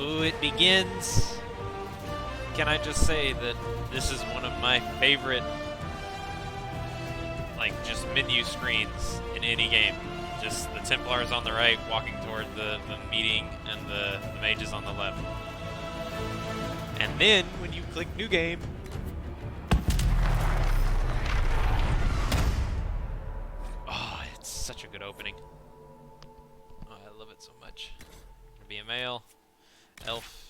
Ooh, it begins. Can I just say that this is one of my favorite, like, just menu screens in any game. Just the Templars on the right, walking toward the meeting, and the mages on the left. And then, when you click New Game, oh, it's such a good opening. Oh, I love it so much. Gonna be a male, elf.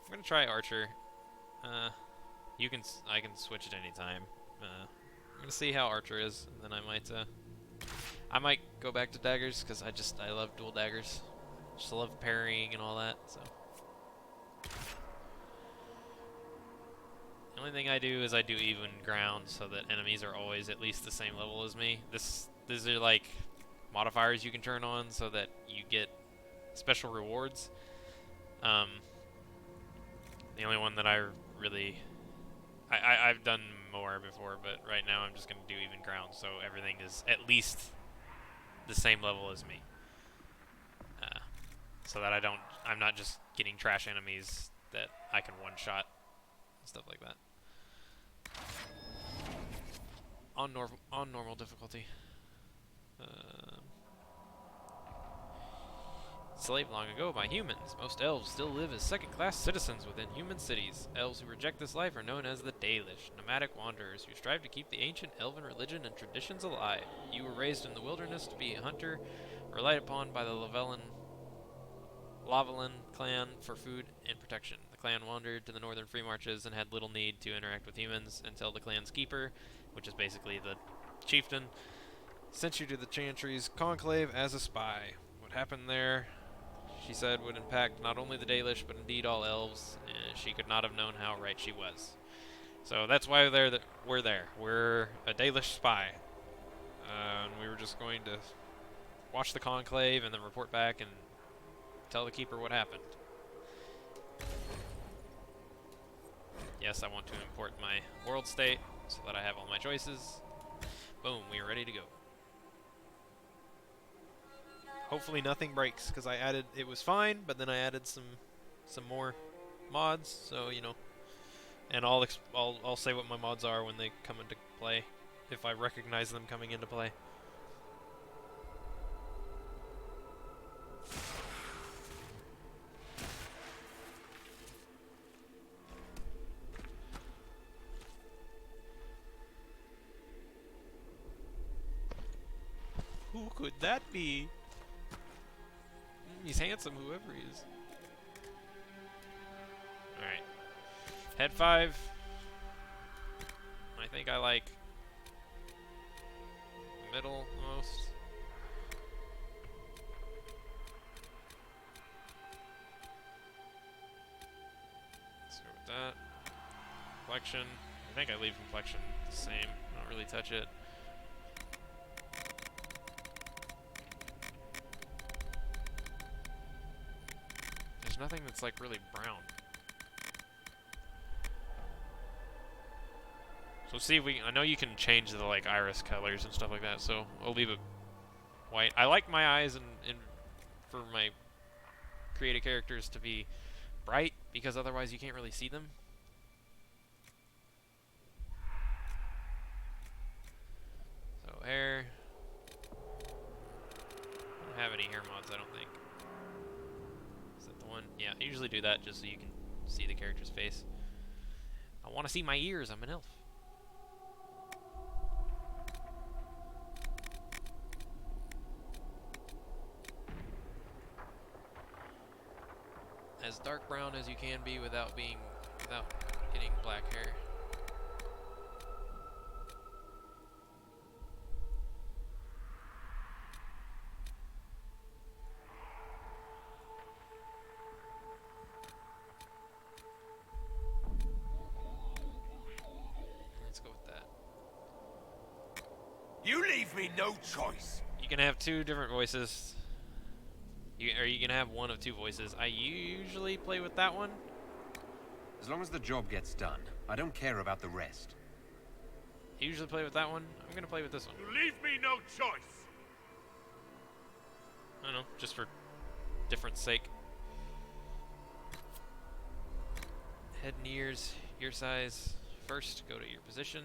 I'm gonna try archer. I can switch at any time. I'm gonna see how archer is, and then I might go back to daggers because I love dual daggers. Just love parrying and all that. So the only thing I do is I do even ground so that enemies are always at least the same level as me. These are like modifiers you can turn on so that you get special rewards. The only one that I really I've done more before, but right now I'm just gonna do even ground, so everything is at least the same level as me, so that I'm not just getting trash enemies that I can one shot and stuff like that. On normal difficulty. Enslaved long ago by humans, most elves still live as second-class citizens within human cities. Elves who reject this life are known as the Dalish, nomadic wanderers who strive to keep the ancient elven religion and traditions alive. You were raised in the wilderness to be a hunter, relied upon by the Lavalin clan for food and protection. The clan wandered to the northern free marches and had little need to interact with humans until the clan's keeper, which is basically the chieftain, sent you to the Chantry's conclave as a spy. What happened there, she said, would impact not only the Dalish, but indeed all elves, and she could not have known how right she was. So that's why we're there. We're a Dalish spy. And we were just going to watch the conclave and then report back and tell the keeper what happened. Yes, I want to import my world state so that I have all my choices. Boom, we are ready to go. Hopefully nothing breaks, because it was fine, but then I added some more mods, so, you know, and I'll say what my mods are when they come into play, if I recognize them coming into play. Who could that be? He's handsome, whoever he is. Alright. Head 5. I think I like the middle most. Let's go with that. Complexion. I think I leave complexion the same. I don't really touch it. There's nothing that's like really brown. So see if I know you can change the like iris colors and stuff like that, so I'll leave it white. I like my eyes and for my creative characters to be bright, because otherwise you can't really see them. So hair. I don't have any hair mods, I don't think. Is that the one? Yeah, I usually do that just so you can see the character's face. I want to see my ears, I'm an elf. As dark brown as you can be without getting black hair. Let's go with that. You leave me no choice. You can have 2 different voices. Or you can have one of 2 voices. I usually play with that one. As long as the job gets done, I don't care about the rest. I usually play with that one. I'm going to play with this one. You leave me no choice. I don't know, just for difference sake. Head and ear size. First, go to your position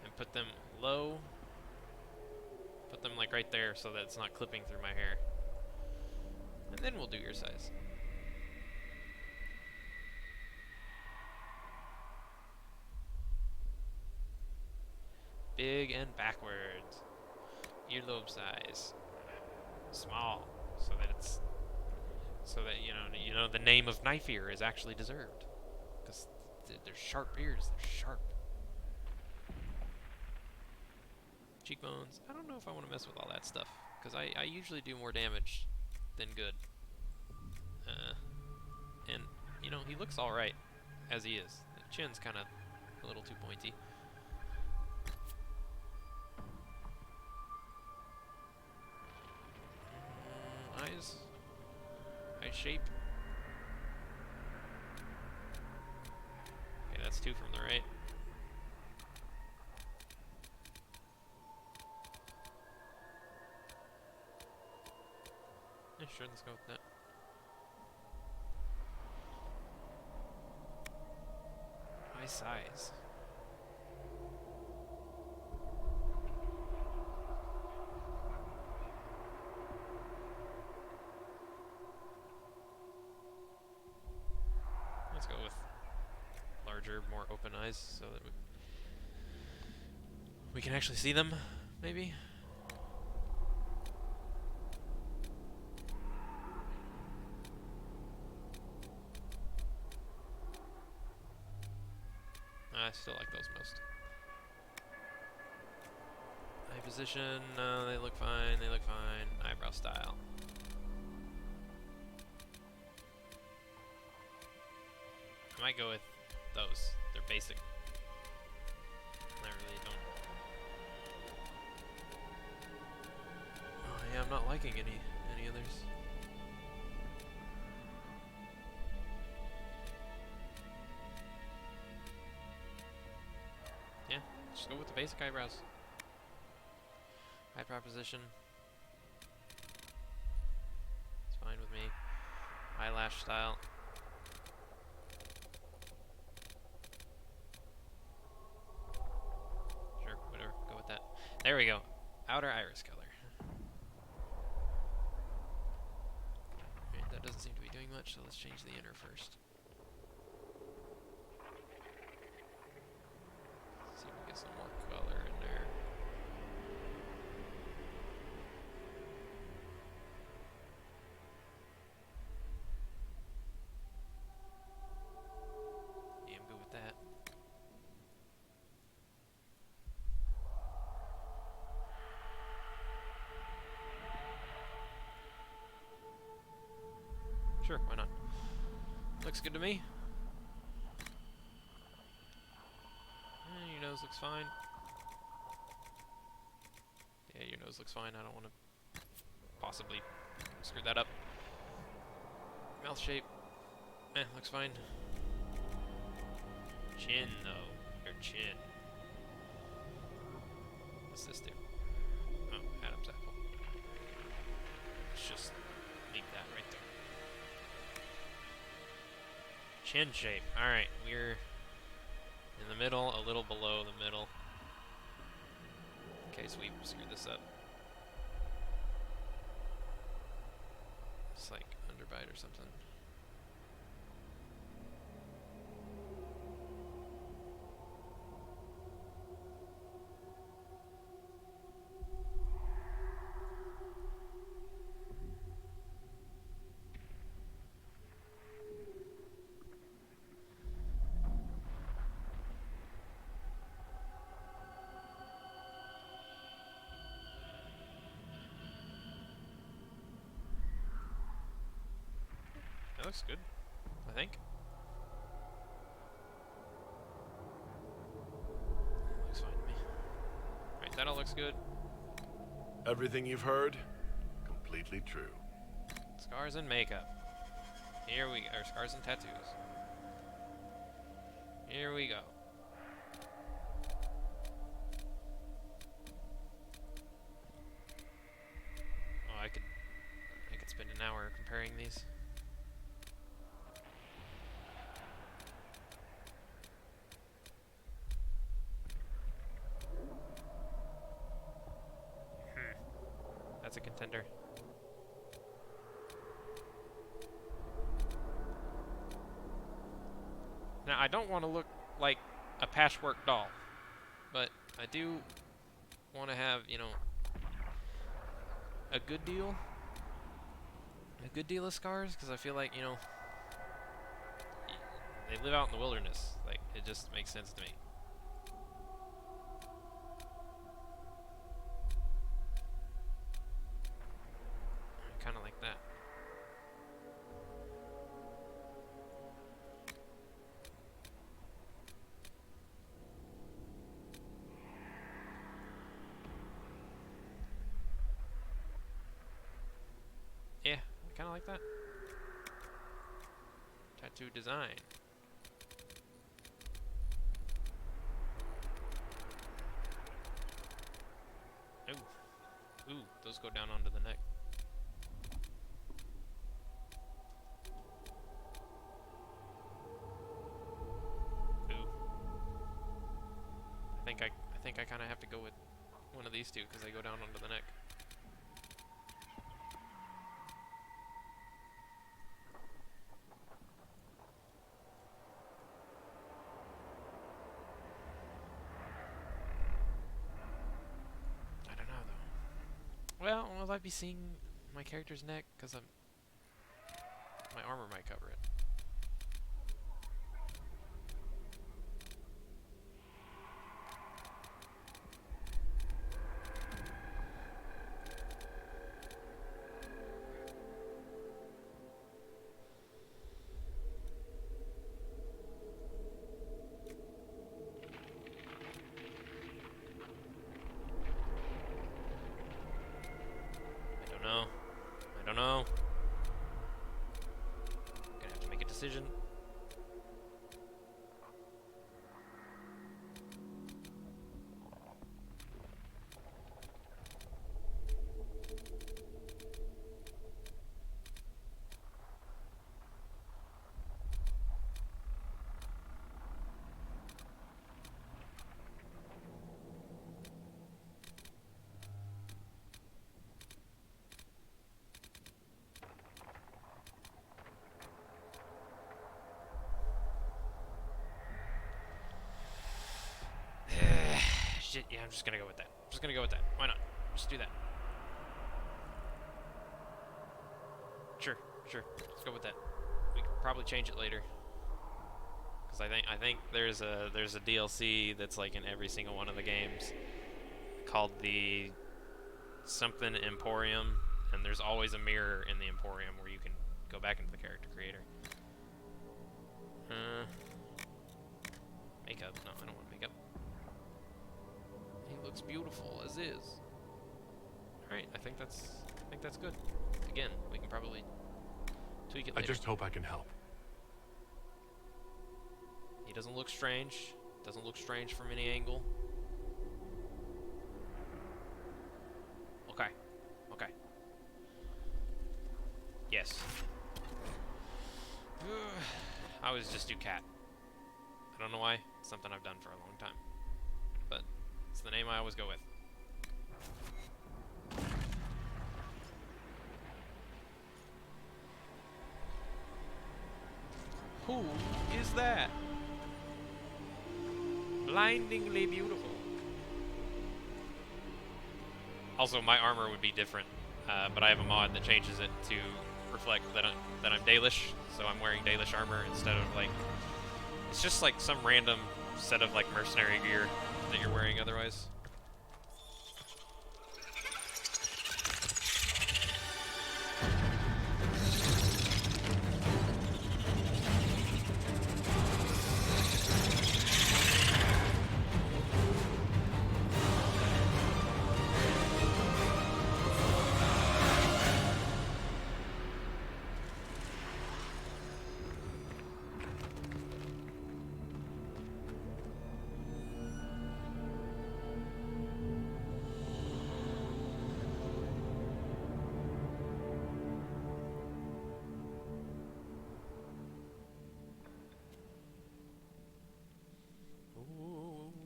and put them low. Put them like right there so that it's not clipping through my hair. And then we'll do ear size. Big and backwards. Earlobe size. Small, so that you know the name of knife ear is actually deserved, because they're sharp ears. They're sharp. Cheekbones. I don't know if I want to mess with all that stuff, because I usually do more damage than good. And you know, he looks all right as he is. The chin's kind of a little too pointy. Eyes. Eye shape. Okay, that's 2 from the right. Yeah, sure, let's go with that. Eye size. Let's go with larger, more open eyes so that we can actually see them, maybe? I still like those most. Eye position, no, they look fine, they look fine. Eyebrow style. I might go with those. They're basic. I really don't. Oh yeah, I'm not liking any others. Yeah, just go with the basic eyebrows. Eyebrow position. It's fine with me. Eyelash style. Sure, whatever. Go with that. There we go. Outer iris color. Alright, that doesn't seem to be doing much, so let's change the inner first. See if we get some more color in there. Yeah, I'm good with that. Sure, why not? Looks good to me. Your nose looks fine. Yeah, your nose looks fine. I don't want to possibly screw that up. Mouth shape. Looks fine. Chin, though. Your chin. What's this do? Oh, Adam's apple. Let's just leave that right there. Chin shape. Alright, we're in the middle, a little below the middle. In case we screwed this up. It's like underbite or something. That looks good, I think. Looks fine to me. Alright, that all looks good. Everything you've heard, completely true. Scars and makeup. Here we go. Or scars and tattoos. Here we go. Oh, I could spend an hour comparing these. that's a contender. Now, I don't want to look like a patchwork doll, but I do want to have, you know, a good deal of scars, because I feel like, you know, they live out in the wilderness. Like, it just makes sense to me. Kind of like that. Yeah, kind of like that. Tattoo design. Ooh. Ooh, those go down onto the neck. Ooh. I think I kind of have to go with one of these two because they go down onto the neck. I don't know though. Well, will I be seeing my character's neck? Because my armor might cover it. I don't know. Gonna have to make a decision. Shit, yeah, I'm just gonna go with that. Just gonna go with that. Why not? Just do that. Sure. Let's go with that. We can probably change it later. Cause I think there's a DLC that's like in every single one of the games called the something Emporium, and there's always a mirror in the Emporium where you can go back into the character creator. Makeup? No, I don't want makeup. He looks beautiful as is. Alright, I think that's good. Again, we can probably tweak it later. I just hope I can help. He doesn't look strange. Doesn't look strange from any angle. Okay. Yes. I always just do cat. I don't know why. It's something I've done for a long time. But it's the name I always go with. Who is that? Blindingly beautiful. Also, my armor would be different, but I have a mod that changes it to reflect that I'm Dalish, so I'm wearing Dalish armor instead of like, it's just like some random set of like mercenary gear that you're wearing otherwise.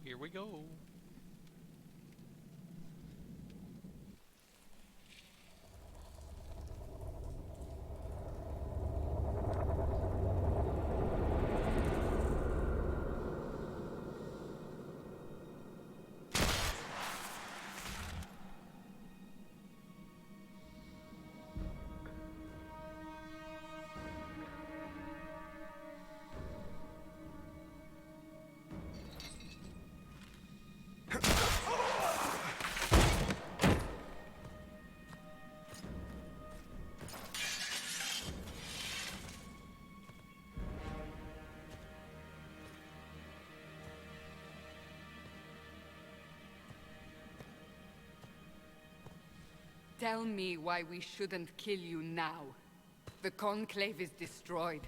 Here we go. Tell me why we shouldn't kill you now. The Conclave is destroyed.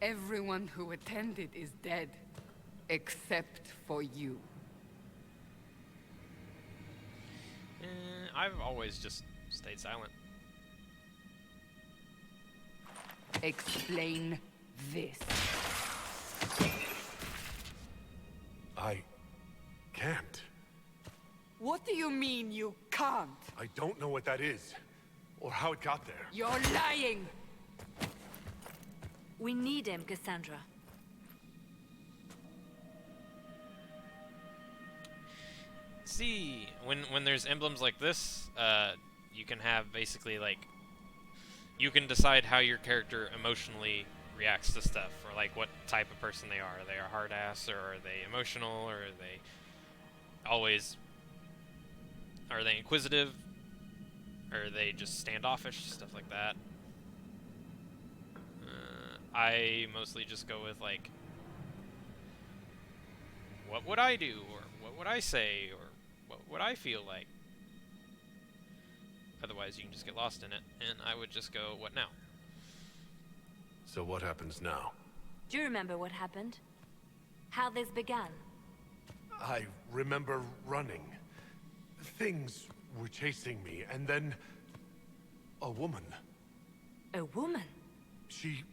Everyone who attended is dead. Except for you. I've always just stayed silent. Explain this. I can't. What do you mean you can't? I don't know what that is, or how it got there. You're lying! We need him, Cassandra. See, when there's emblems like this, you can have basically like, you can decide how your character emotionally reacts to stuff, or like what type of person they are. Are they a hard ass, or are they emotional, or are they always, are they inquisitive, or are they just standoffish, stuff like that. I mostly just go with like, what would I do, or what would I say, or what would I feel like? Otherwise you can just get lost in it, and I would just go, what now? So what happens now? Do you remember what happened? How this began? I remember running. Things were chasing me, and then a woman. A woman? She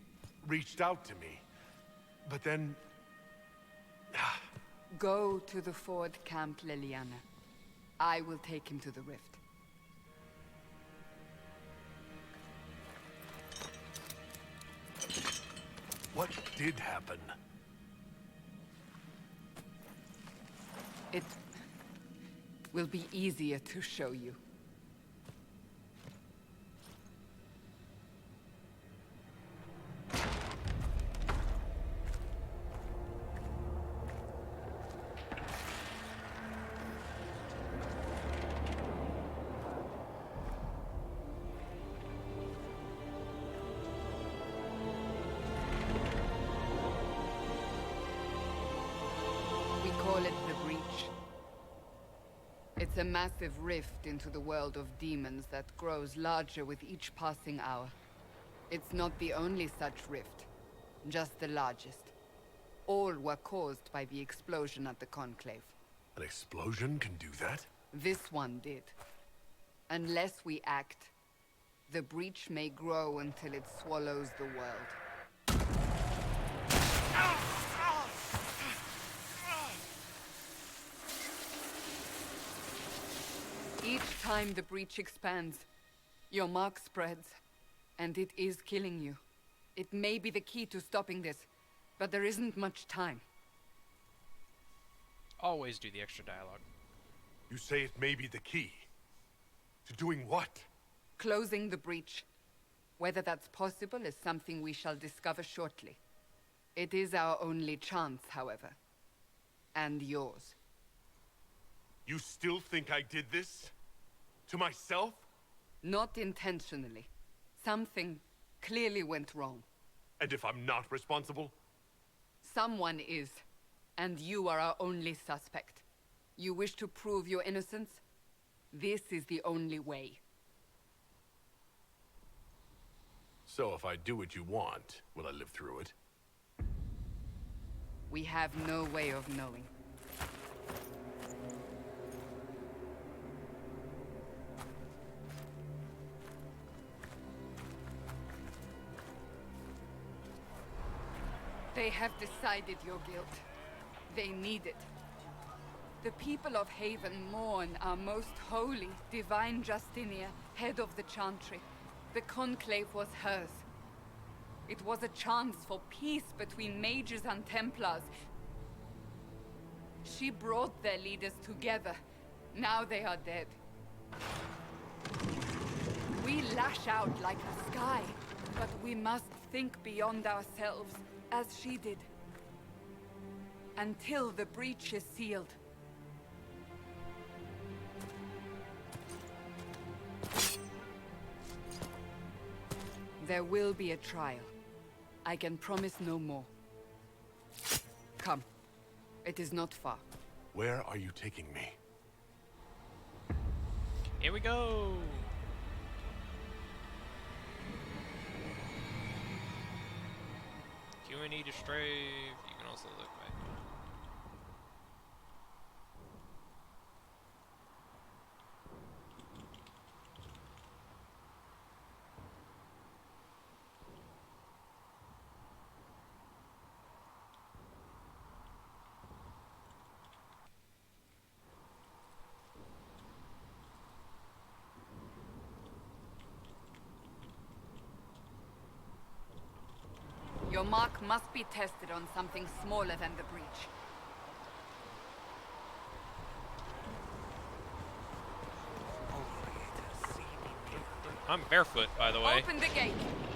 reached out to me, but then... Go to the Ford Camp, Liliana. I will take him to the rift. What did happen? It will be easier to show you. We call it the Breach. It's a massive rift into the world of demons that grows larger with each passing hour. It's not the only such rift, just the largest. All were caused by the explosion at the Conclave. An explosion can do that? This one did. Unless we act, the breach may grow until it swallows the world. Each time the breach expands, your mark spreads, and it is killing you. It may be the key to stopping this, but there isn't much time. Always do the extra dialogue. You say it may be the key. To doing what? Closing the breach. Whether that's possible is something we shall discover shortly. It is our only chance, however. And yours. You still think I did this? To myself? Not intentionally. Something clearly went wrong. And if I'm not responsible? Someone is, and you are our only suspect. You wish to prove your innocence? This is the only way. So if I do what you want, will I live through it? We have no way of knowing. They have decided your guilt. They need it. The people of Haven mourn our most holy, divine Justinia, head of the Chantry. The Conclave was hers. It was a chance for peace between mages and Templars. She brought their leaders together. Now they are dead. We lash out like the sky, but we must think beyond ourselves, as she did. Until the breach is sealed. There will be a trial. I can promise no more. Come. It is not far. Where are you taking me? Here we go. we need to strafe. You can also look back. Your mark must be tested on something smaller than the breach. I'm barefoot, by the way. Open the gate.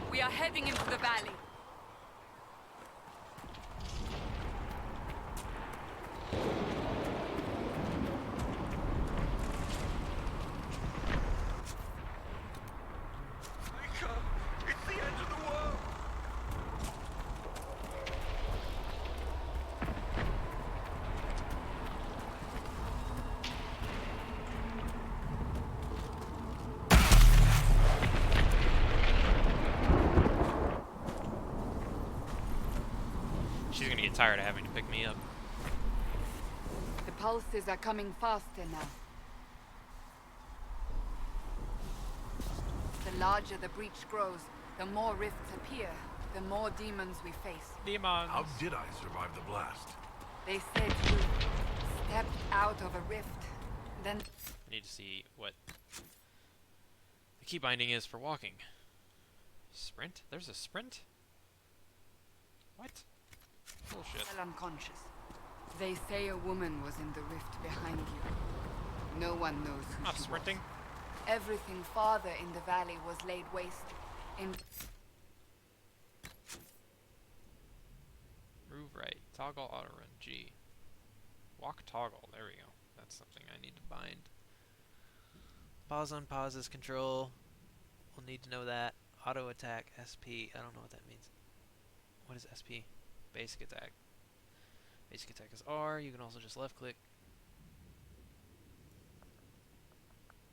We are heading into the valley. It's the end of the world! She's gonna get tired of having to pick me up. The pulses are coming faster now. The larger the breach grows, the more rifts appear, the more demons we face. Demons. How did I survive the blast? They said you stepped out of a rift, then I need to see what the key binding is for walking. Sprint? There's a sprint? What? Bullshit. fell unconscious. They say a woman was in the rift behind you. No one knows who Not she sprinting. was. Everything farther in the valley was laid waste. In Move right. Toggle auto run. G. Walk toggle. There we go. That's something I need to bind. Pause on pauses control. We'll need to know that. Auto attack. SP. I don't know what that means. What is SP? Basic attack. Basic attack is R. You can also just left click.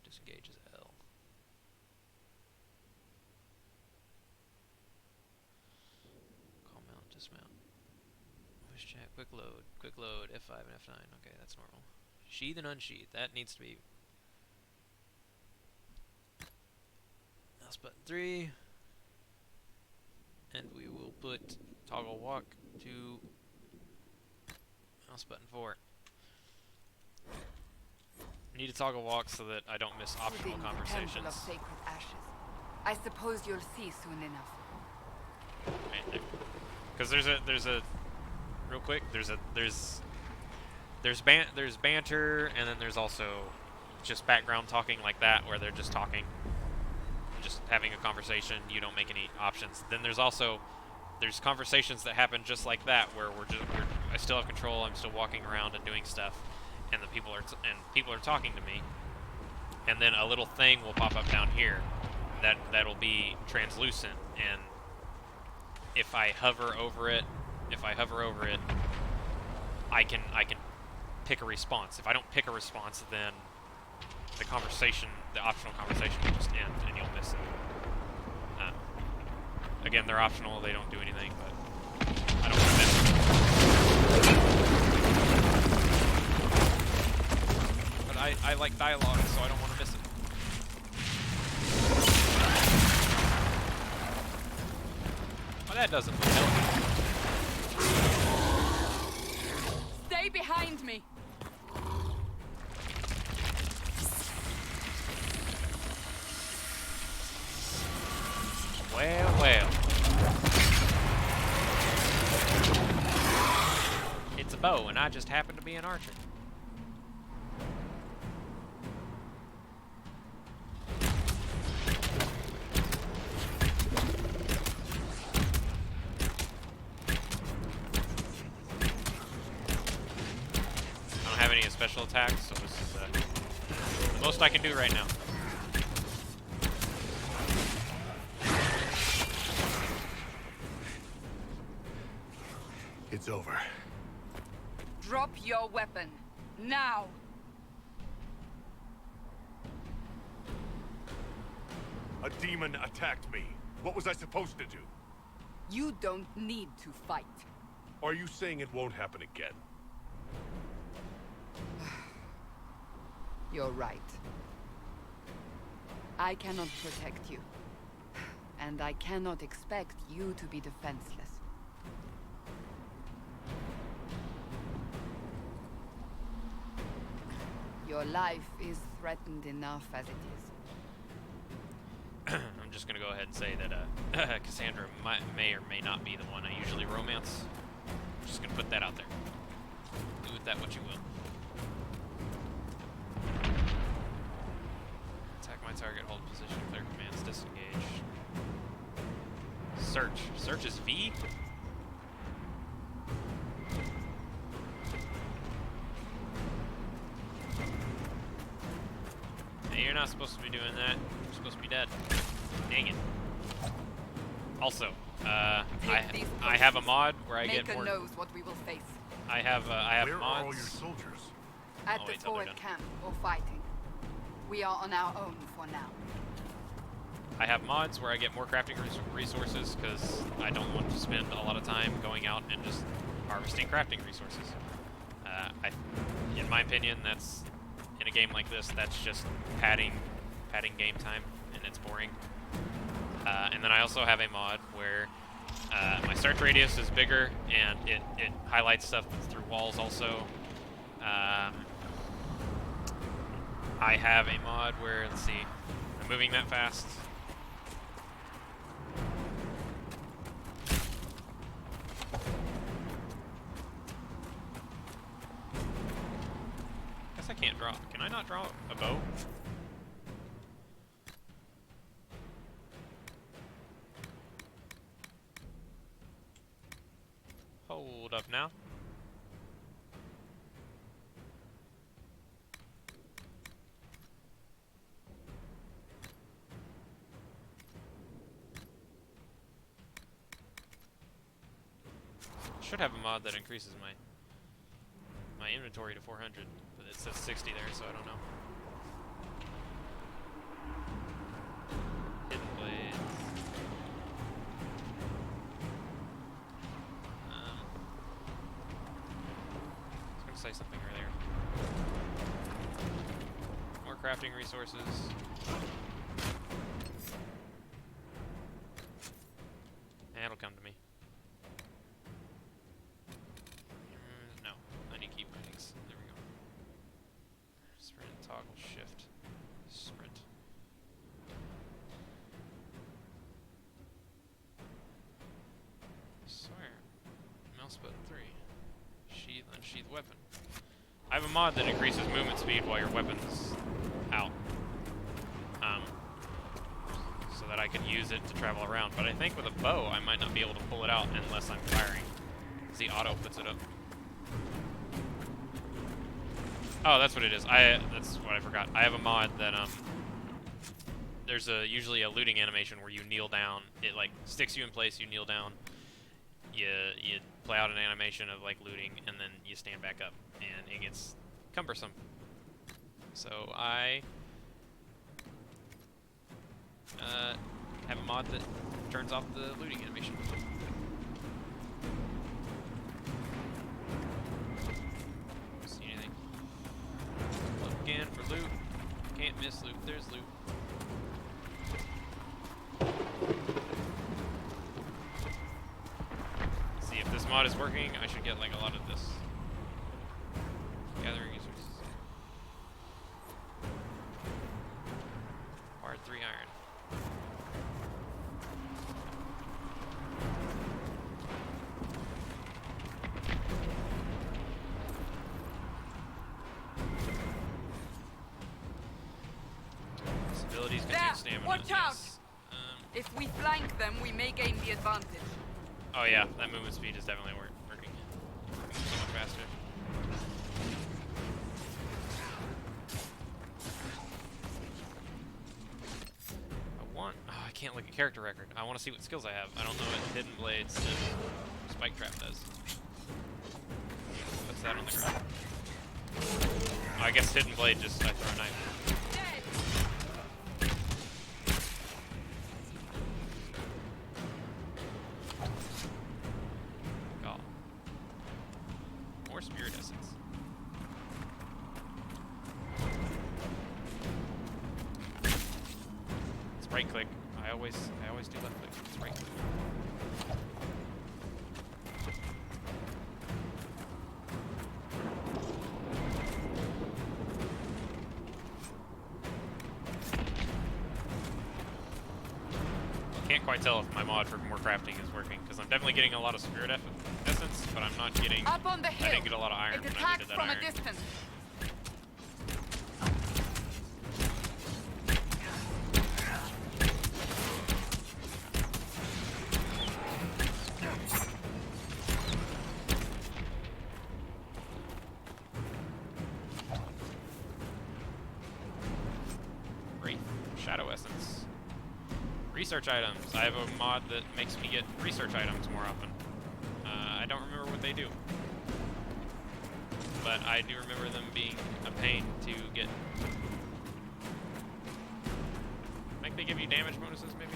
Disengage is L. Call mount, dismount. Wish check, quick load, F5 and F9. Okay, that's normal. Sheath and unsheath. That needs to be. Mouse button 3. And we will put toggle walk to mouse button 4. I need to toggle walk so that I don't miss optional within the temple conversations. of sacred ashes. I suppose you'll see soon enough. Because there's a real quick there's banter, and then there's also just background talking like that where they're just talking, just having a conversation. You don't make any options. Then there's conversations that happen just like that where I still have control. I'm still walking around and doing stuff, and the people are talking to me, and then a little thing will pop up down here that'll be translucent, and if I hover over it, I can pick a response. If I don't pick a response, then the optional conversation will just end, and you'll miss it. Again, they're optional; they don't do anything, but I don't want to miss it. But I like dialogue, so I don't want to miss it. Well, that doesn't help. Stay behind me. Well. It's a bow, and I just happen to be an archer. I don't have any special attacks, so this is the most I can do right now. It's over. Drop your weapon. Now. A demon attacked me. What was I supposed to do? You don't need to fight. Are you saying it won't happen again? You're right. I cannot protect you. And I cannot expect you to be defenseless. Your life is threatened enough as it is. I'm just gonna go ahead and say that Cassandra may or may not be the one I usually romance. I'm just gonna put that out there. Do with that what you will. Attack my target, hold position, clear commands, disengage. Search. Search is V? Hey, you're not supposed to be doing that. You're supposed to be dead. Dang it. Also, I have a mod where I get Maker more. knows what we will face. I have Where are all mods. your soldiers? At I'll the wait till they're forward done. camp or fighting. We are on our own for now. I have mods where I get more crafting resources because I don't want to spend a lot of time going out and just harvesting crafting resources. In my opinion, that's in a game like this, that's just padding game time, and it's boring. And then I also have a mod where my search radius is bigger and it highlights stuff through walls also. I have a mod where, let's see, I'm moving that fast. Guess I can't draw. Can I not draw a bow? Hold up now. Should have a mod that increases my inventory to 400, but it says 60 there, so I don't know. Hidden blades. I was gonna say something earlier. More crafting resources. It'll come to me. No, I need keep ratings. There we go. Sprint, toggle, shift, sprint. Swear. Mouse button 3. Sheath, unsheath weapon. I have a mod that increases movement speed while your weapon's out. So that I can use it to travel around. But I think with a bow, I might not be able to pull it out unless I'm firing. Because the auto puts it up. Oh, that's what it is. That's what I forgot. I have a mod that there's usually a looting animation where you kneel down. It like sticks you in place. You kneel down. You play out an animation of like looting, and then you stand back up, and it gets cumbersome. So I have a mod that turns off the looting animation. See anything? Look again for loot. Can't miss loot. There's loot. See if this mod is working. I should get like a lot of this. Gathering resources. Acquired 3 iron. Abilities consume There! stamina. Watch out! Yes. If we flank them, we may gain the advantage. Oh yeah, that movement speed is definitely working. So much faster. I can't look at character record. I want to see what skills I have. I don't know what Hidden Blades and Spike Trap does. What's that on the ground? Oh, I guess Hidden Blade just I throw a knife. right click. I always do left click. It's right click. Can't quite tell if my mod for more crafting is working because I'm definitely getting a lot of spirit essence, but I'm not getting. Up on the hill. I didn't get a lot of iron It when I attacks needed that from iron. a distance. Wraith, shadow essence. Research items. I have a mod that makes me get research items more often. I don't remember what they do, but I do remember them being a pain to get. I think they give you damage bonuses, maybe?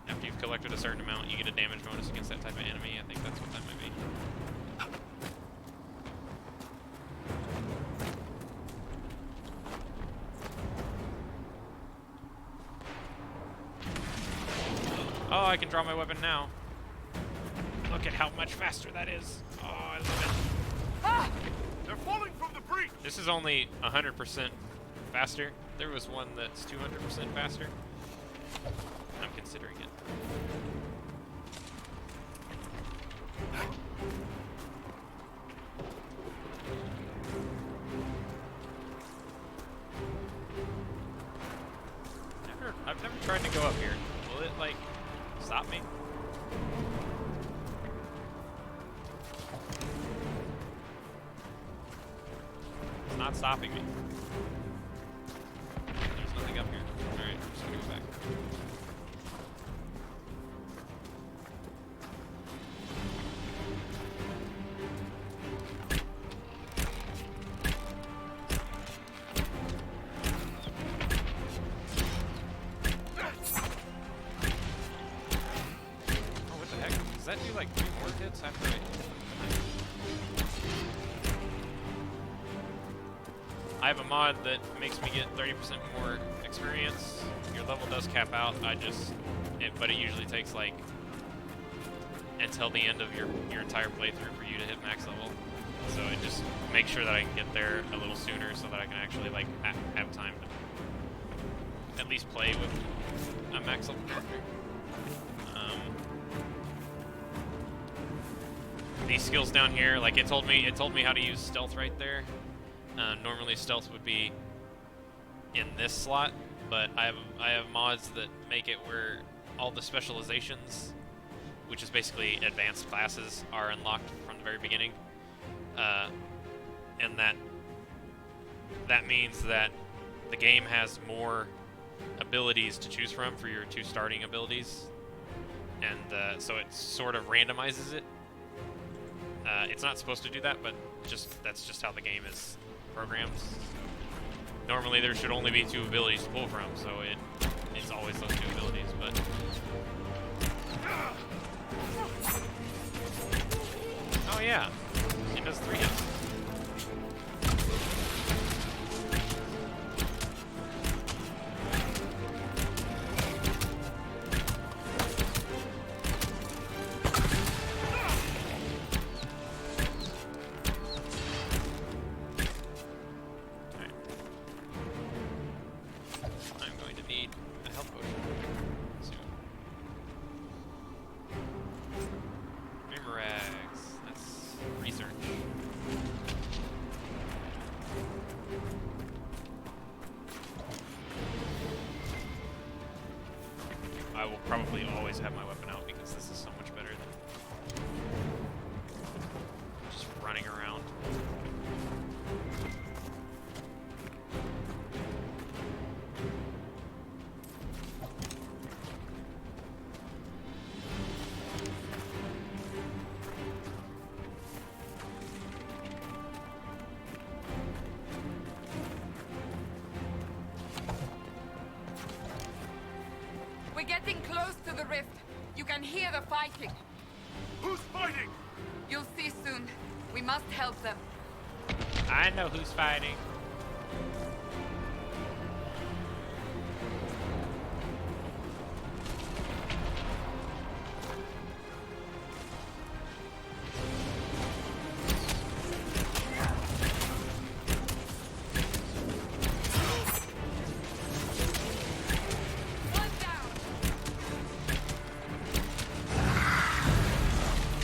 After you've collected a certain amount, you get a damage bonus against that type of enemy. I think that's what that might be. Oh, I can draw my weapon now. Look at how much faster that is. Oh, I love it. Ah! They're falling from the breach! This is only 100% faster. There was one that's 200% faster. I'm considering it. I've never tried to go up here. Will it, like, stop me? It's not stopping me. There's nothing up here. Alright, I'm just gonna go back. Oh, what the heck? Does that do like 3 more hits after I have a mod that makes me get 30% more experience. Your level does cap out. But it usually takes like until the end of your entire playthrough for you to hit max level. So it just makes sure that I can get there a little sooner so that I can actually like have time to at least play with a max level character. These skills down here, like it told me how to use stealth right there. Normally stealth would be in this slot, but I have mods that make it where all the specializations, which is basically advanced classes, are unlocked from the very beginning, and that means that the game has more abilities to choose from for your 2 starting abilities, and so it sort of randomizes it. It's not supposed to do that, but that's just how the game is programmed. Normally there should only be 2 abilities to pull from, so it's always those 2 abilities, but oh yeah, it does 3 hits. I will probably always have my weapon out because this is so much better than just running around. We're getting close to the rift. You can hear the fighting. Who's fighting? You'll see soon. We must help them. I know who's fighting.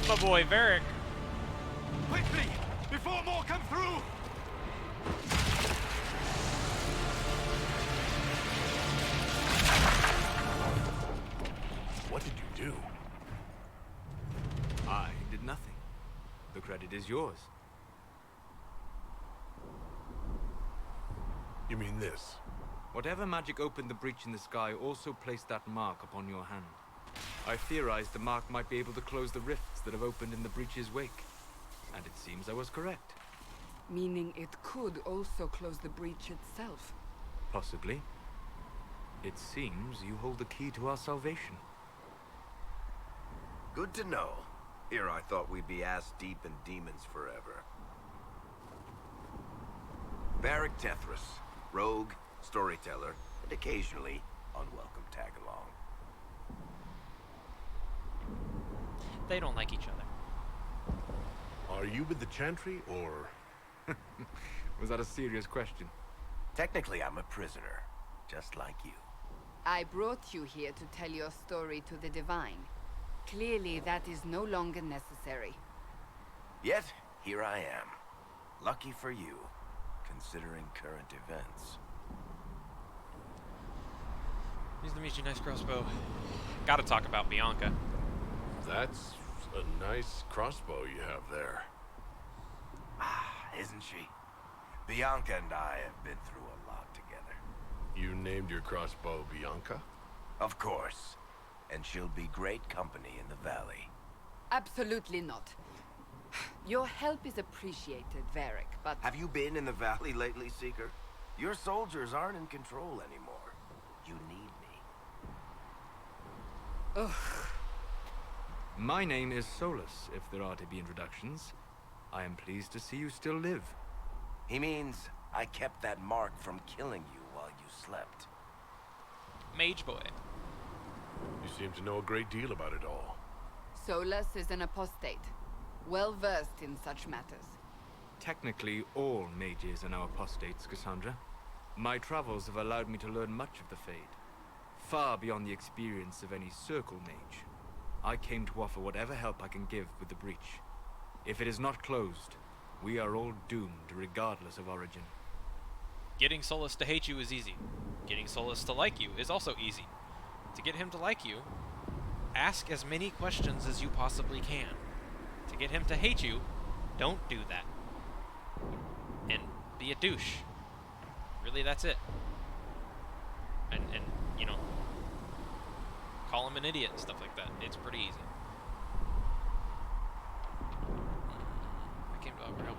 my boy Varric. Quickly! Before more come through! What did you do? I did nothing. The credit is yours. You mean this? Whatever magic opened the breach in the sky also placed that mark upon your hand. I theorized the mark might be able to close the rifts that have opened in the breach's wake. And it seems I was correct. Meaning it could also close the breach itself. Possibly. It seems you hold the key to our salvation. Good to know. Here I thought we'd be ass-deep in demons forever. Varric Tethras, rogue, storyteller, and occasionally unwelcome tag-along. They don't like each other. Are you with the Chantry, or...? Was that a serious question? Technically, I'm a prisoner, just like you. I brought you here to tell your story to the Divine. Clearly, that is no longer necessary. Yet, here I am. Lucky for you, considering current events. Here's the Michi nice crossbow. Gotta talk about Bianca. That's a nice crossbow you have there. Isn't she? Bianca and I have been through a lot together. You named your crossbow Bianca? Of course. And she'll be great company in the valley. Absolutely not. Your help is appreciated, Varric, but... Have you been in the valley lately, Seeker? Your soldiers aren't in control anymore. You need me. Ugh. My name is Solus, if there are to be introductions. I am pleased to see you still live. He means I kept that mark from killing you while you slept. Mage boy. You seem to know a great deal about it all. Solus is an apostate, well-versed in such matters. Technically, all mages are now apostates, Cassandra. My travels have allowed me to learn much of the Fade, far beyond the experience of any Circle mage. I came to offer whatever help I can give with the breach. If it is not closed, we are all doomed regardless of origin. Getting Solus to hate you is easy. Getting Solus to like you is also easy. To get him to like you, ask as many questions as you possibly can. To get him to hate you, don't do that. And be a douche. Really, that's it. And you know, call him an idiot and stuff like that. It's pretty easy. I came to offer help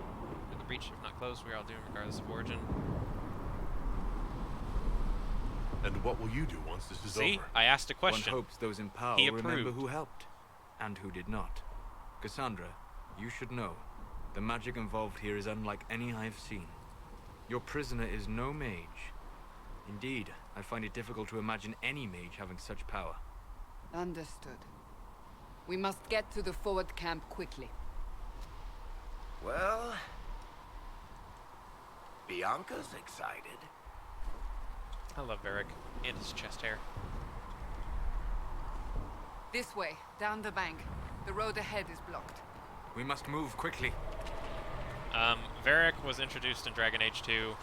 with the breach. If not closed, we are all doomed regardless of origin. And what will you do once this is See? over? I asked a question. One hopes those in power He will remember approved. who helped, and who did not. Cassandra, you should know, the magic involved here is unlike any I have seen. Your prisoner is no mage. Indeed, I find it difficult to imagine any mage having such power. Understood. We must get to the forward camp quickly. Well... Bianca's excited. I love Varric and his chest hair. This way, down the bank. The road ahead is blocked. We must move quickly. Varric was introduced in Dragon Age 2.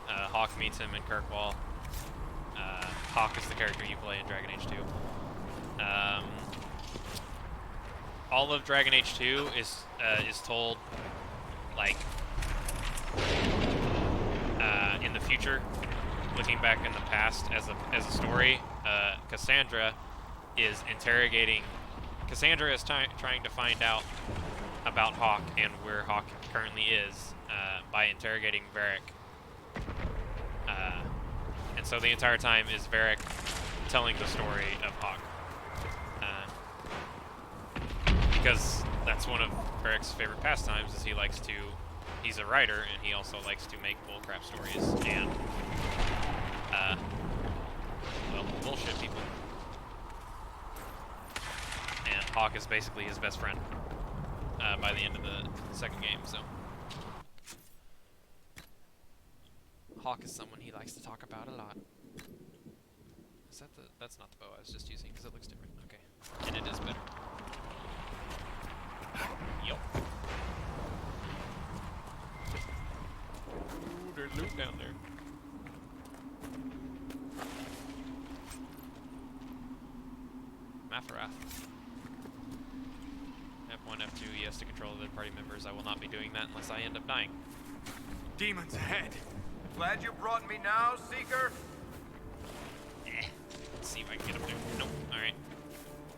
Hawk meets him in Kirkwall. Hawk is the character you play in Dragon Age 2. All of Dragon Age 2 is told like in the future, looking back in the past as a story. Cassandra is interrogating. Cassandra is trying to find out about Hawk and where Hawk currently is by interrogating Varric. And so the entire time is Varric telling the story of Hawk. Because that's one of Varric's favorite pastimes, is he's a writer, and he also likes to make bullcrap stories and, well, bullshit people. And Hawk is basically his best friend by the end of the second game, so. Hawk is someone he likes to talk about a lot. Is that that's not the bow I was just using, because it looks different. Okay. And it is better. Yup. Ooh, there's loot down there. Mathrath. F1, F2, yes to control the party members. I will not be doing that unless I end up dying. Demons ahead. Glad you brought me now, Seeker. Let's see if I can get up there. Nope. Alright.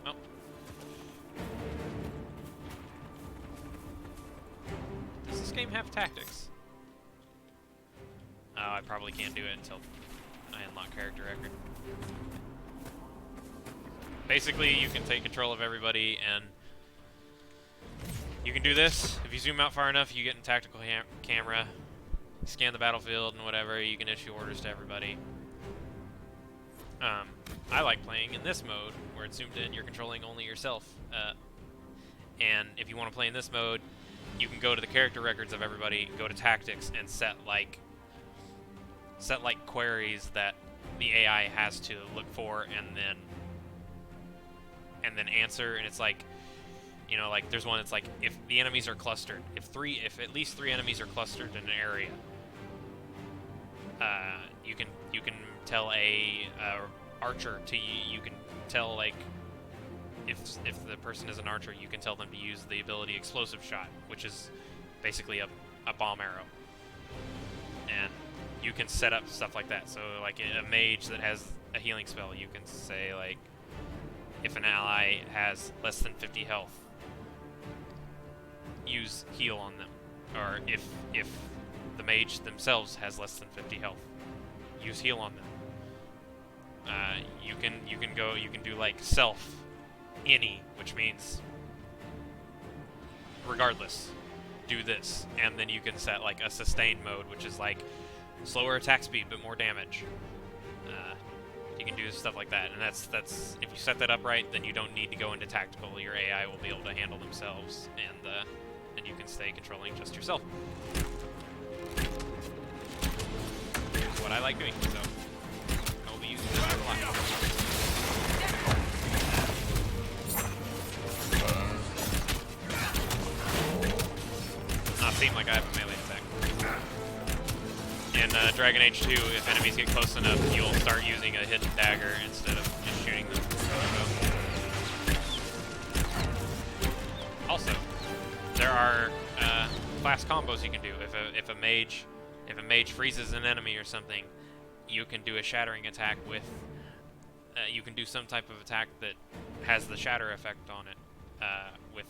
Nope. Does this game have tactics? Oh, I probably can't do it until I unlock character record. Basically, you can take control of everybody, and you can do this. If you zoom out far enough, you get in tactical camera, scan the battlefield and whatever. You can issue orders to everybody. I like playing in this mode, where it's zoomed in, you're controlling only yourself. And if you want to play in this mode, you can go to the character records of everybody, go to tactics, and set like queries that the AI has to look for, and then answer. And it's like, you know, like there's one that's like, if the enemies are clustered, if at least 3 enemies are clustered in an area, you can tell a archer to, you can tell, like, if the person is an archer, you can tell them to use the ability explosive shot, which is basically a bomb arrow. And you can set up stuff like that. So like a mage that has a healing spell, you can say, like, if an ally has less than 50 health, use heal on them. Or if the mage themselves has less than 50 health, use heal on them. You can do like self any, which means regardless, do this. And then you can set like a sustain mode, which is like slower attack speed but more damage. You can do stuff like that, and that's if you set that up right, then you don't need to go into tactical. Your AI will be able to handle themselves, and then you can stay controlling just yourself. That's what I like doing, so I'll be using this a lot. Does not seem like I have a melee attack. In Dragon Age 2, if enemies get close enough, you'll start using a hidden dagger instead of just shooting them. Also, there are class combos you can do. If a mage freezes an enemy or something, you can do a shattering attack with. You can do some type of attack that has the shatter effect on it with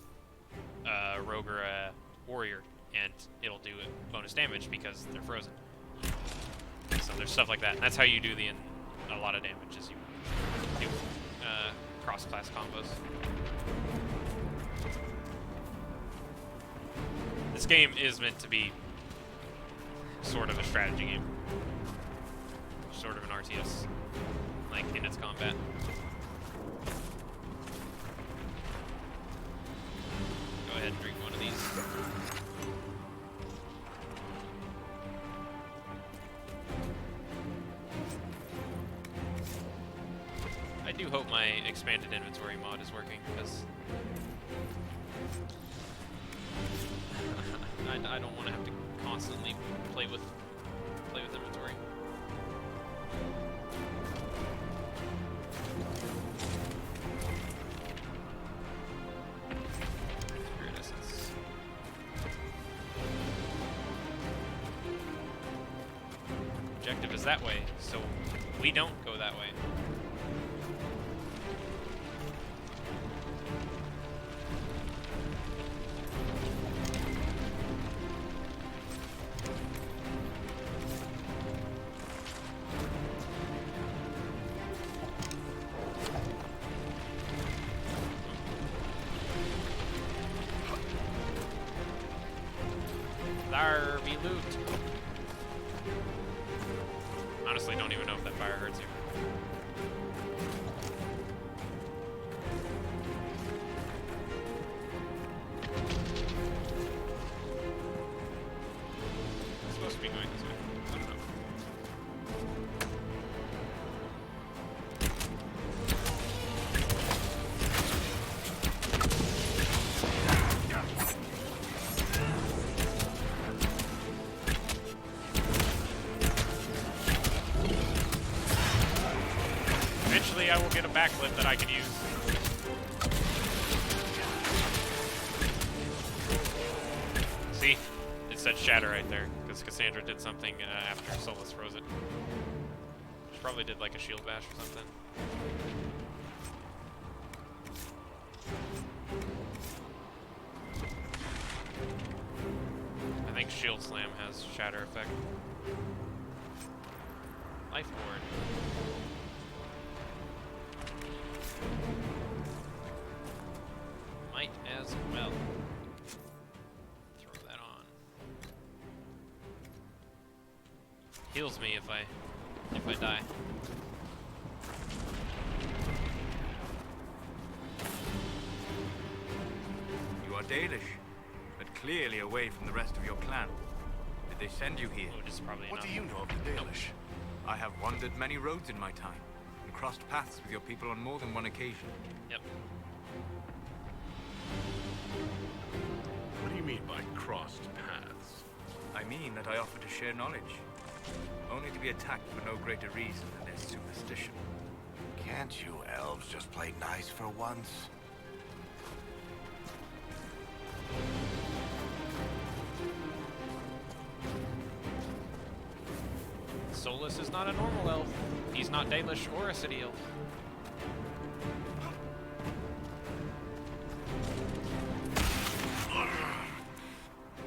a rogue or a warrior, and it'll do bonus damage because they're frozen. So there's stuff like that, and that's how you do a lot of damage, is you do cross-class combos. This game is meant to be sort of a strategy game, sort of an RTS, like in its combat. Go ahead and drink one of these. I do hope my expanded inventory mod is working, because I don't want to have to constantly play with inventory. Spirit essence. Objective is that way, so we don't go that way. There be loot. Honestly, don't even know if that fire hurts you. It's supposed to be going this way. I don't know. eventually I will get a backflip that I can use. See? It said shatter right there, because Cassandra did something after Solus froze it. She probably did like a shield bash or something. I think shield slam has shatter effect. Life ward. Might as well throw that on. Heals me if I die. You are Dalish, but clearly away from the rest of your clan. Did they send you here? Oh, this is probably What enough. do you know of the Dalish? I have wandered many roads in my time, and crossed paths with your people on more than one occasion. Yep. What do you mean by crossed paths? I mean that I offer to share knowledge, only to be attacked for no greater reason than their superstition. Can't you elves just play nice for once? Solus is not a normal elf. He's not Dalish or a city elf.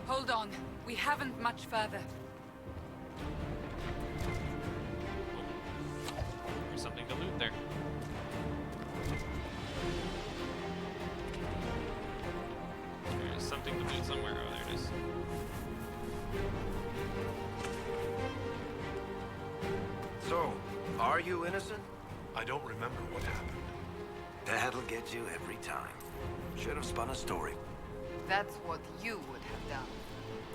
Hold on. We haven't much further. There's something to loot there. There's something to loot somewhere. Oh, there it is. So, are you innocent? I don't remember what happened. That'll get you every time. Should have spun a story. That's what you would have done.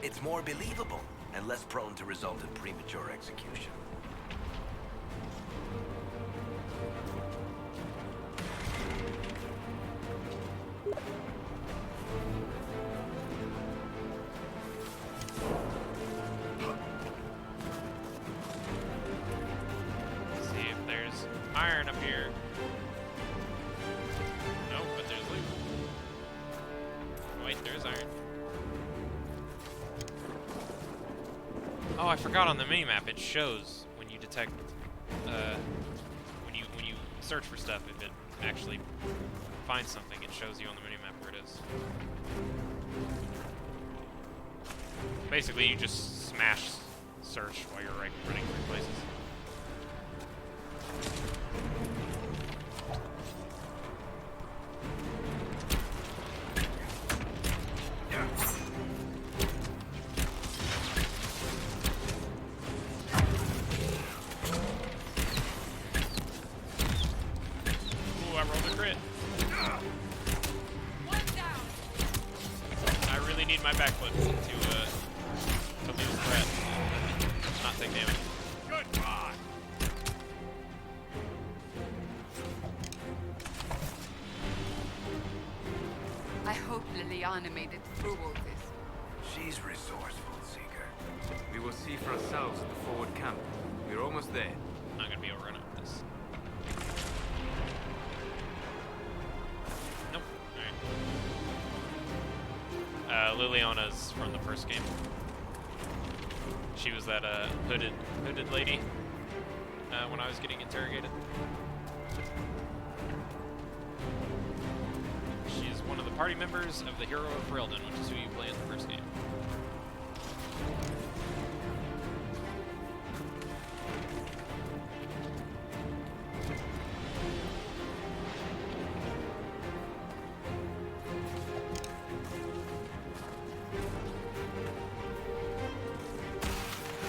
It's more believable and less prone to result in premature execution. Let's see if there's iron up here. No, but there's loot. Wait, there's iron. Oh, I forgot on the minimap it shows when you detect, when you search for stuff, if it actually finds something, it shows you on the minimap where it is. Basically, you just smash search while you're running through places. Ooh, I rolled a crit. I really need my backflip to lose threat. Not take damage. Goodbye! I hope Liliana made it through all this. She's resourceful, Seeker. We will see for ourselves at the forward camp. We're almost there. Not gonna be able to run up this. Nope. Alright. Liliana's from the first game. She was that hooded lady when I was getting interrogated. She is one of the party members of the Hero of Ferelden, which is who you play in the first game.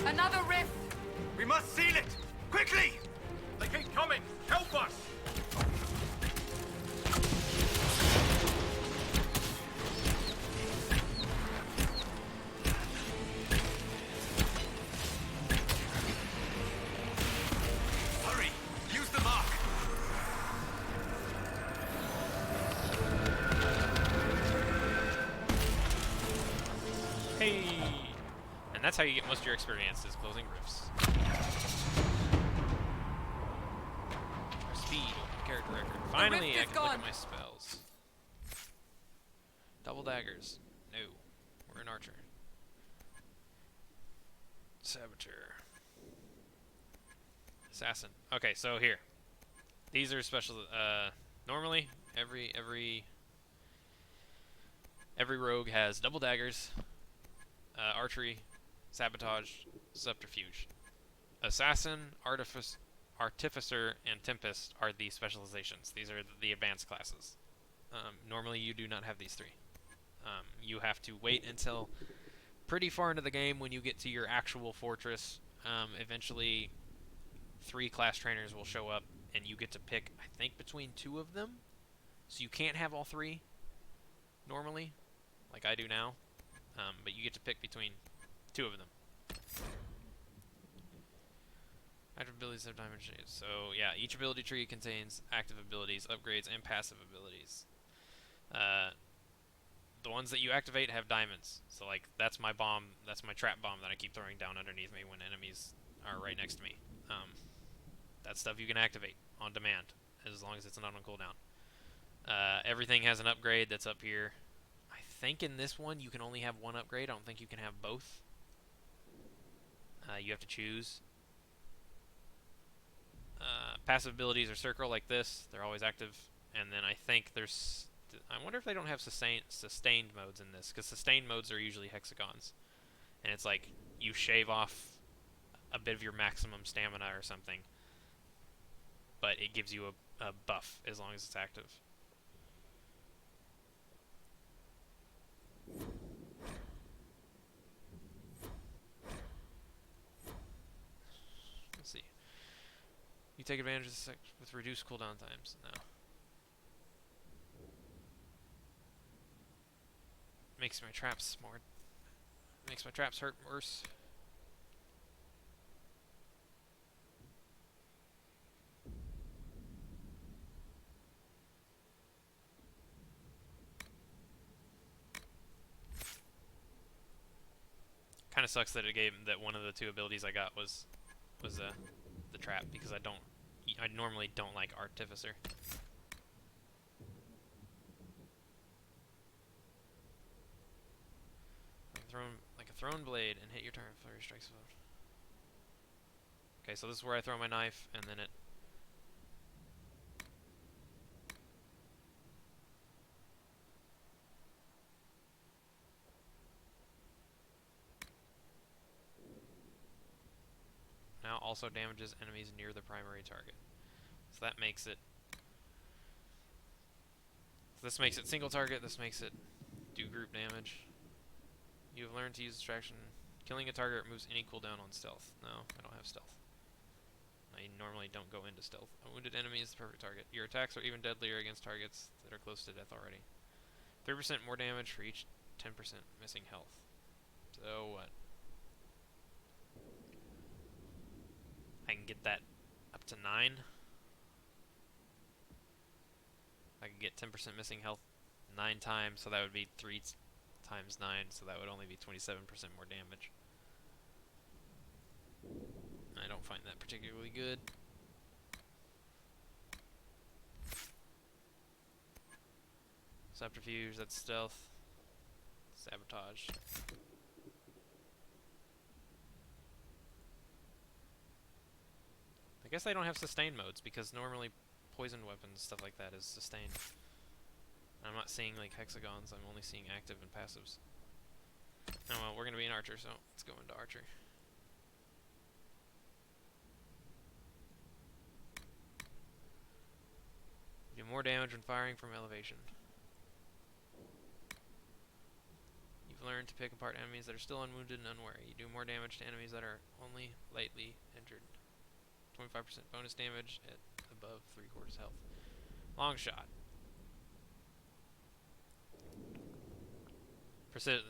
Another rift! We must seal it! Quickly! They keep coming! Help us! Hurry! Use the mark! Hey! And that's how you get most of your experience, is closing rifts. Or speed, record. Finally, rift I is can look at gone. my spells. Double daggers. No. We're an archer. Saboteur. Assassin. Okay, so here. These are special. Normally, every rogue has double daggers, archery, sabotage, subterfuge. Assassin, artificer, and tempest are the specializations. These are the advanced classes. Normally, you do not have these three. You have to wait until pretty far into the game when you get to your actual fortress. Eventually, 3 class trainers will show up, and you get to pick, I think, between 2 of them. So you can't have all 3 normally, like I do now. But you get to pick between 2 of them. Active abilities have diamond shades. So yeah, each ability tree contains active abilities, upgrades, and passive abilities. The ones that you activate have diamonds. So like that's my bomb, that's my trap bomb that I keep throwing down underneath me when enemies are right next to me. That stuff you can activate on demand as long as it's not on cooldown. Everything has an upgrade that's up here. I think in this one you can only have one upgrade. I don't think you can have both. You have to choose. Passive abilities are circle like this. They're always active. And then I think there's... I wonder if they don't have sustained modes in this, because sustained modes are usually hexagons. And it's like you shave off a bit of your maximum stamina or something. But it gives you a buff as long as it's active. Let's see. You take advantage of this with reduced cooldown times. No. Makes my traps more... Makes my traps hurt worse. Kind of sucks that it gave that one of the 2 abilities I got was the trap, because I normally don't like artificer. Like a thrown blade and hit your target flurry strikes. Okay, so this is where I throw my knife, and then it... Now also damages enemies near the primary target. So that makes it... So this makes it single target, this makes it do group damage. You have learned to use distraction. Killing a target removes any cooldown on stealth. No, I don't have stealth. I normally don't go into stealth. A wounded enemy is the perfect target. Your attacks are even deadlier against targets that are close to death already. 3% more damage for each 10% missing health. So what? I can get that up to 9. I can get 10% missing health 9 times, so that would be 3 times 9, so that would only be 27% more damage. I don't find that particularly good. Subterfuge, that's stealth. Sabotage. I guess they don't have sustained modes, because normally poison weapons, stuff like that, is sustained. I'm not seeing like hexagons, I'm only seeing active and passives. Oh well, we're gonna be an archer, so let's go into archer. Do more damage when firing from elevation. You've learned to pick apart enemies that are still unwounded and unwary. You do more damage to enemies that are only lightly injured. 25% bonus damage at above 3/4 health. Long shot.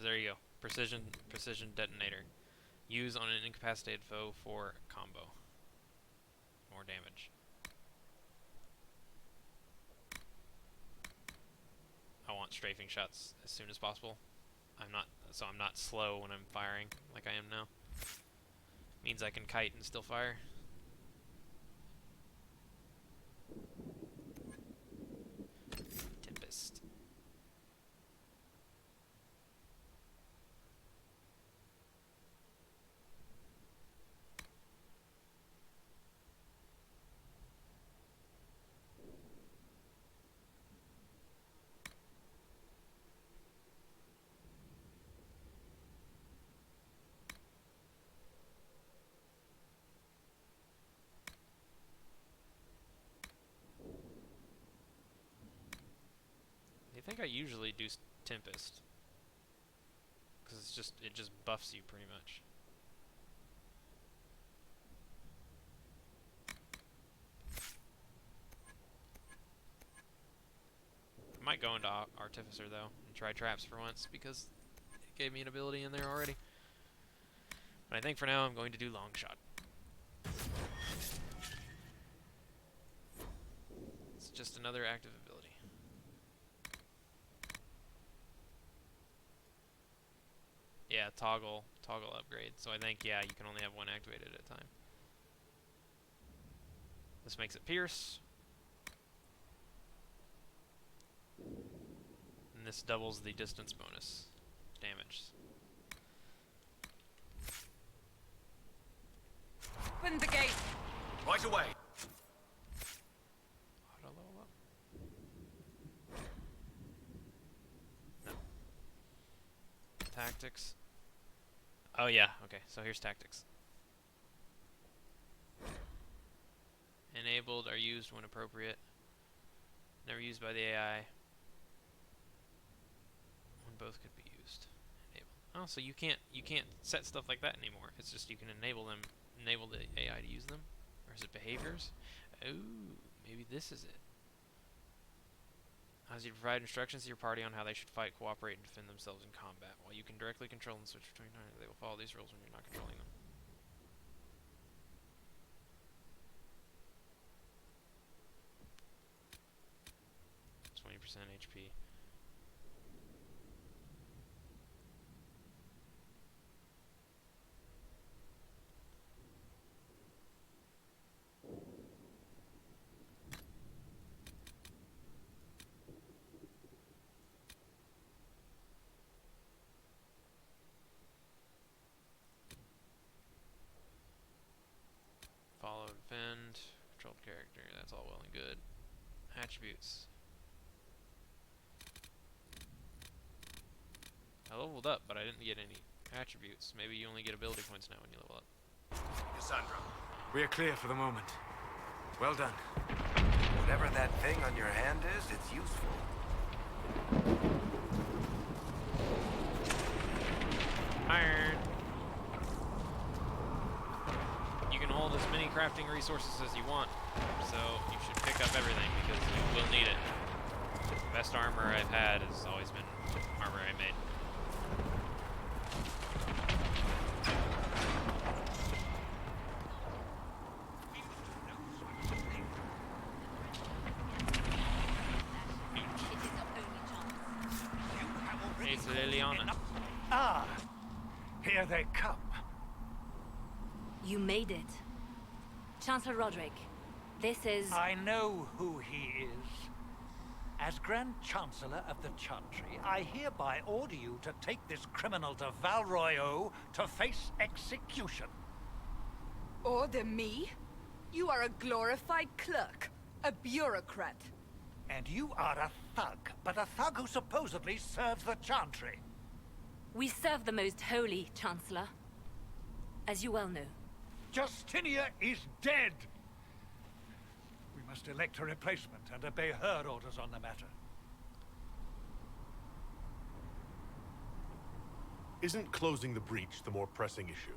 There you go. Precision detonator. Use on an incapacitated foe for combo. More damage. I want strafing shots as soon as possible. I'm not slow when I'm firing like I am now. Means I can kite and still fire. think I usually do Tempest. Because it just buffs you pretty much. I might go into Artificer though and try traps for once because it gave me an ability in there already. But I think for now I'm going to do Long Shot. It's just another active ability. Yeah, toggle upgrade. So I think, yeah, you can only have one activated at a time. This makes it Pierce. And this doubles the distance bonus damage. Open the gate! Right away. Auto level up? No. Tactics. Oh yeah, okay, so here's tactics. Enabled are used when appropriate. Never used by the AI. When both could be used. Enable. Oh, so you can't set stuff like that anymore. It's just you can enable the AI to use them. Or is it behaviors? Oh, maybe this is it. Allows you to provide instructions to your party on how they should fight, cooperate, and defend themselves in combat. While you can directly control and switch between targets, they will follow these rules when you're not controlling them. 20% HP. Follow, defend, controlled character, that's all well and good. Attributes. I leveled up, but I didn't get any attributes. Maybe you only get ability points now when you level up. Cassandra, We are clear for the moment. Well done. whatever that thing on your hand is, it's useful. Iron. You can hold as many crafting resources as you want, so you should pick up everything because you will need it. The best armor I've had has always been armor I made. It's Liliana. Ah, here they come. You made it. Chancellor Roderick, this is... I know who he is. As Grand Chancellor of the Chantry, I hereby order you to take this criminal to Val Royeaux to face execution. Order me? You are a glorified clerk, a bureaucrat. And you are a thug, but a thug who supposedly serves the Chantry. We serve the most holy, Chancellor. As you well know. Justinia is dead! We must elect a replacement and obey her orders on the matter. Isn't closing the breach the more pressing issue?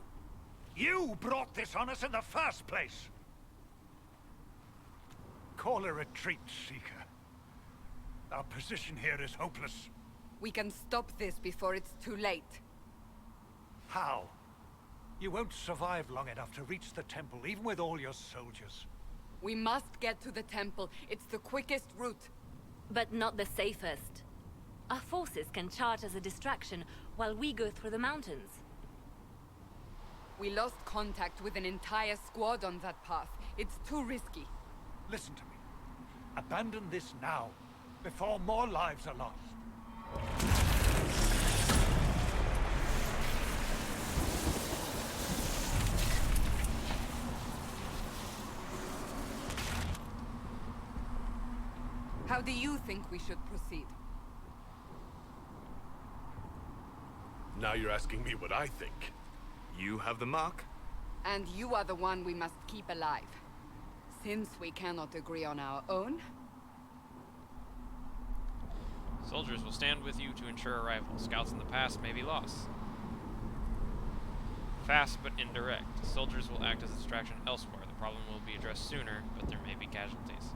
You brought this on us in the first place! Call a retreat, Seeker. Our position here is hopeless. We can stop this before it's too late. How? You won't survive long enough to reach the temple, even with all your soldiers. We must get to the temple. It's the quickest route. But not the safest. Our forces can charge as a distraction while we go through the mountains. We lost contact with an entire squad on that path. It's too risky. Listen to me. Abandon this now, before more lives are lost. How do you think we should proceed? Now you're asking me what I think. You have the mark? And you are the one we must keep alive. Since we cannot agree on our own, Soldiers will stand with you to ensure arrival. Scouts in the past may be lost. Fast but indirect. Soldiers will act as a distraction elsewhere. The problem will be addressed sooner, but there may be casualties.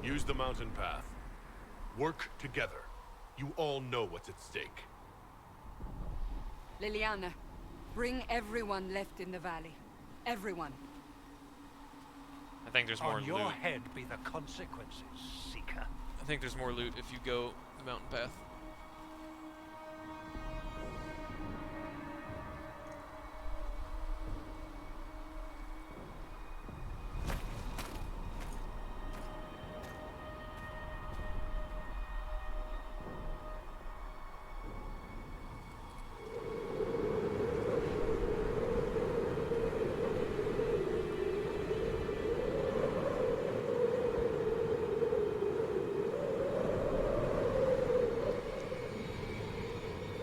Use the mountain path. Work together. You all know what's at stake. Liliana, bring everyone left in the valley. Everyone. I think there's more On your loot. head be the consequences, Seeker. I think there's more loot if you go the mountain path.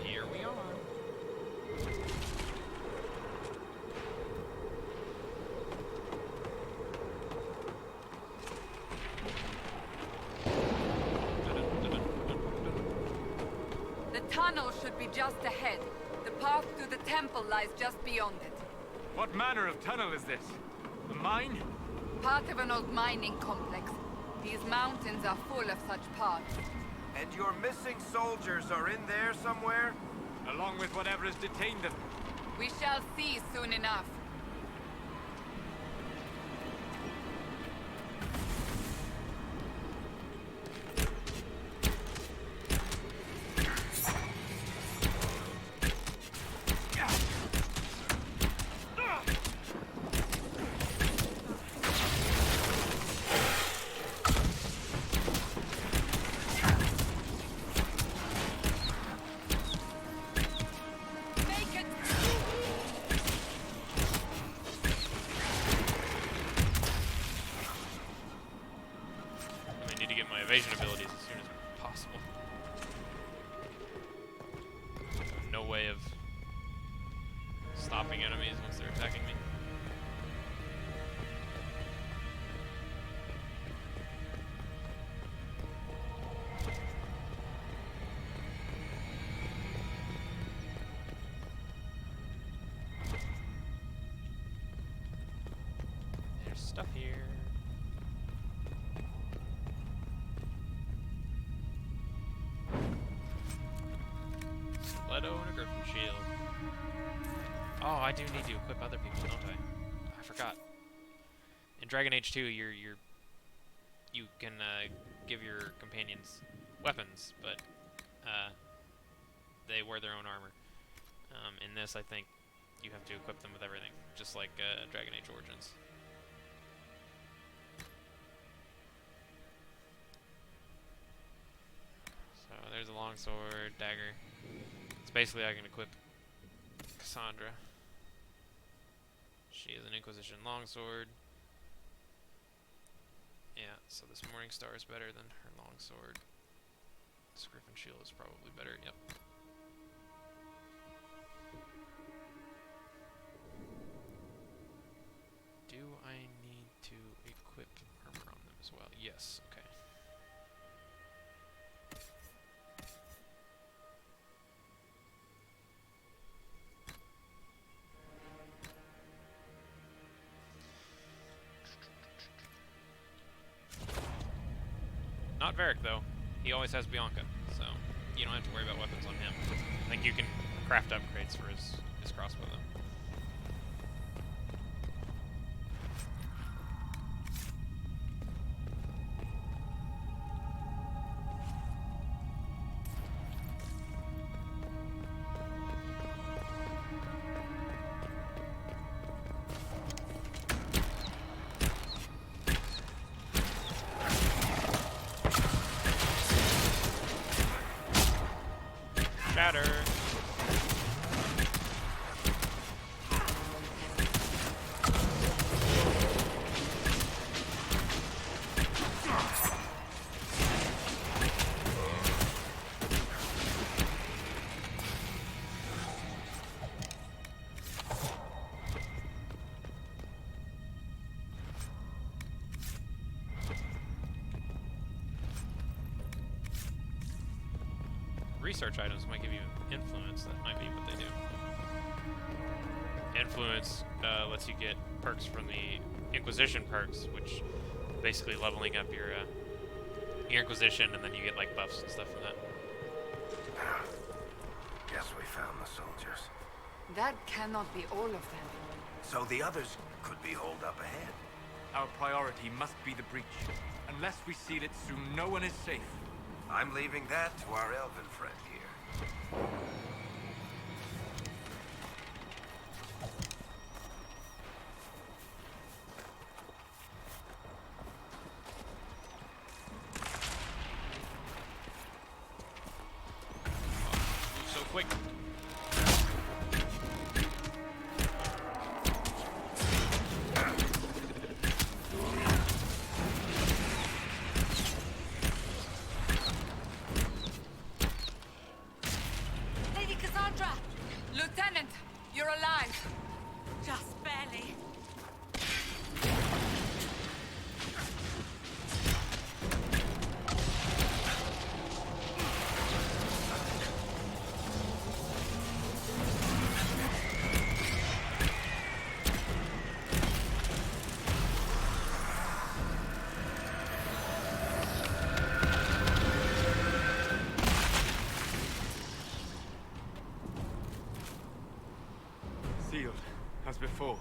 Here we are. The tunnel should be just ahead. The path to the temple lies just beyond it. What manner of tunnel is this? A mine? Part of an old mining complex. These mountains are full of such paths. And your missing soldiers are in there somewhere? Along with whatever has detained them. We shall see soon enough. Make it! I need to get my evasion abilities as soon as possible. No way of stopping enemies once they're attacking me. There's stuff here. Leto and a Griffin shield. Oh, I do need to equip other people, don't I? I forgot. In Dragon Age 2, you can give your companions weapons, but they wear their own armor. In this, I think you have to equip them with everything, just like Dragon Age Origins. So there's a longsword, dagger. It's basically I can equip Cassandra. She is an Inquisition longsword. Yeah, so this Morning Star is better than her longsword. This Griffin shield is probably better, yep. Do I need to equip armor on them as well? Yes, okay. Not Varric, though. He always has Bianca, so you don't have to worry about weapons on him. I think you can craft upgrades for his crossbow, though. Shatter. research items might give you influence. That might be what they do. Influence lets you get perks from the Inquisition perks, which basically leveling up your Inquisition, and then you get like buffs and stuff from that. Guess we found the soldiers. That cannot be all of them. So the others could be holed up ahead. Our priority must be the breach. Unless we seal it soon, no one is safe. I'm leaving that to our elven friend here. Move so quick. Lady Cassandra! Lieutenant, you're alive. Just barely. Sealed, as before.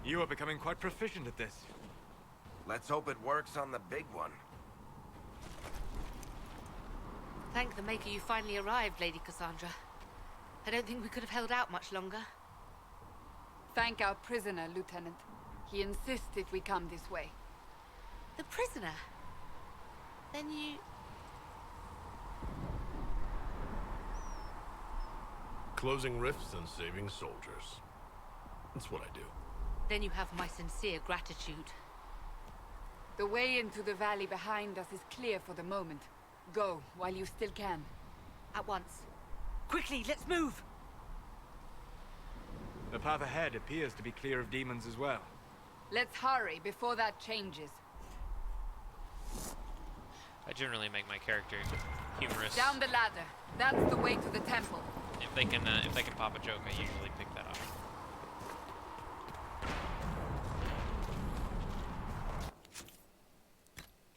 You are becoming quite proficient at this. Let's hope it works on the big one. Thank the Maker you finally arrived, Lady Cassandra. I don't think we could have held out much longer. Thank our prisoner, Lieutenant. He insisted we come this way. The prisoner? Then you... Closing rifts and saving soldiers. That's what I do. Then you have my sincere gratitude. The way into the valley behind us is clear for the moment. Go, while you still can. At once. Quickly, let's move! The path ahead appears to be clear of demons as well. Let's hurry before that changes. I generally make my character humorous. Down the ladder. That's the way to the temple. If they can pop a joke, I usually pick that up.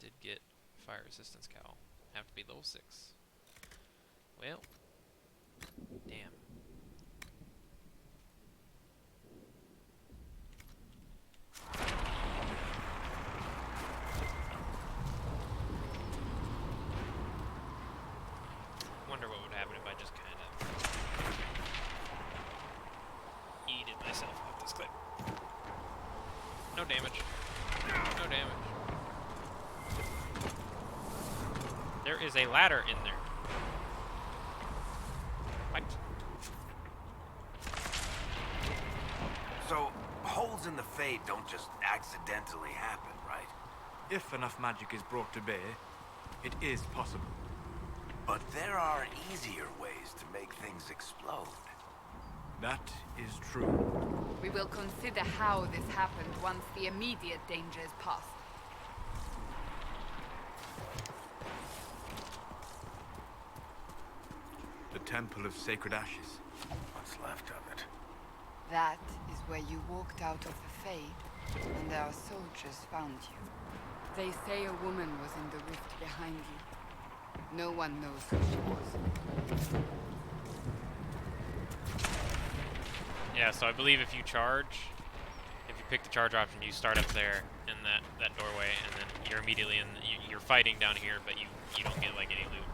Did get fire resistance cowl. Have to be level 6. Well, damn. Wonder what would happen if I just kind of yeeted myself off this cliff. No damage. No damage. There is a ladder in there. What? So, holes in the Fade don't just accidentally happen, right? If enough magic is brought to bear, it is possible. But there are easier ways to make things explode. That is true. We will consider how this happened once the immediate danger is past. The Temple of Sacred Ashes. What's left of it? That is where you walked out of the Fade, and our soldiers found you. They say a woman was in the rift behind you. No one knows who she was. Yeah, so I believe if you charge, if you pick the charge option, you start up there in that doorway, and then you're immediately in. You're fighting down here, but you don't get like any loot.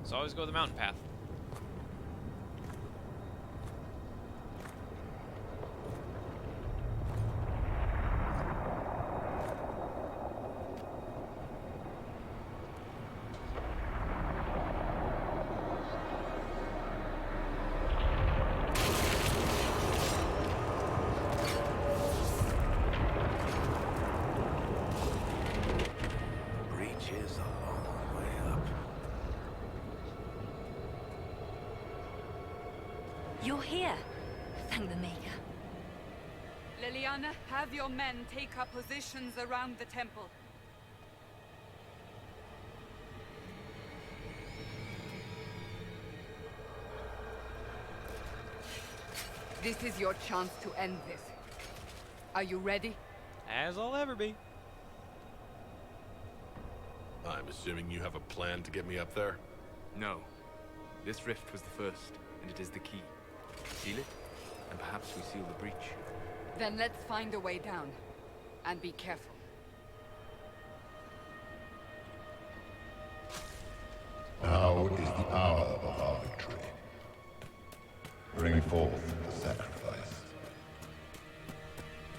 So always go the mountain path. Breach is a long way up. You're here. Thank the Maker. Liliana, have your men take up positions around the temple. This is your chance to end this. Are you ready? As I'll ever be. I'm assuming you have a plan to get me up there? No. This rift was the first, and it is the key. Seal it, and perhaps we seal the breach. Then let's find a way down. And be careful. Now is the hour of our victory. Bring forth the sacrifice.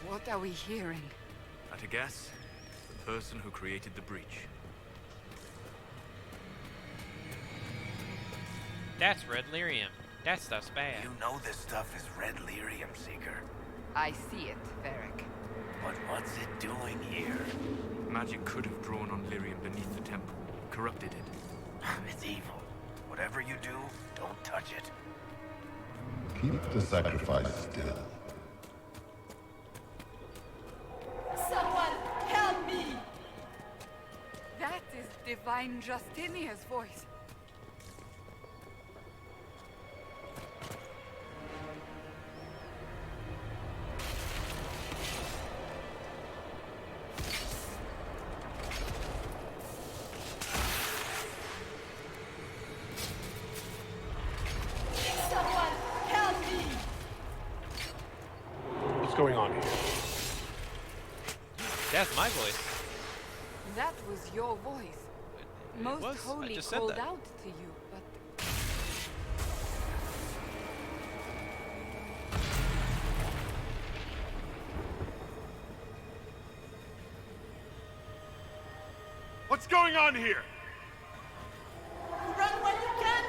What are we hearing? At a guess, the person who created the breach. That's red lyrium. That stuff's bad. You know this stuff is red lyrium, Seeker. I see it, Varric. But what's it doing here? Magic could have drawn on lyrium beneath the temple, corrupted it. It's evil. Whatever you do, don't touch it. Keep the sacrifice still. Someone help me! That is Divine Justinia's voice. What's going on here? That's my voice. That was your voice. It Most was. I Holy just said called that. out to you, but... What's going on here? Run when you can!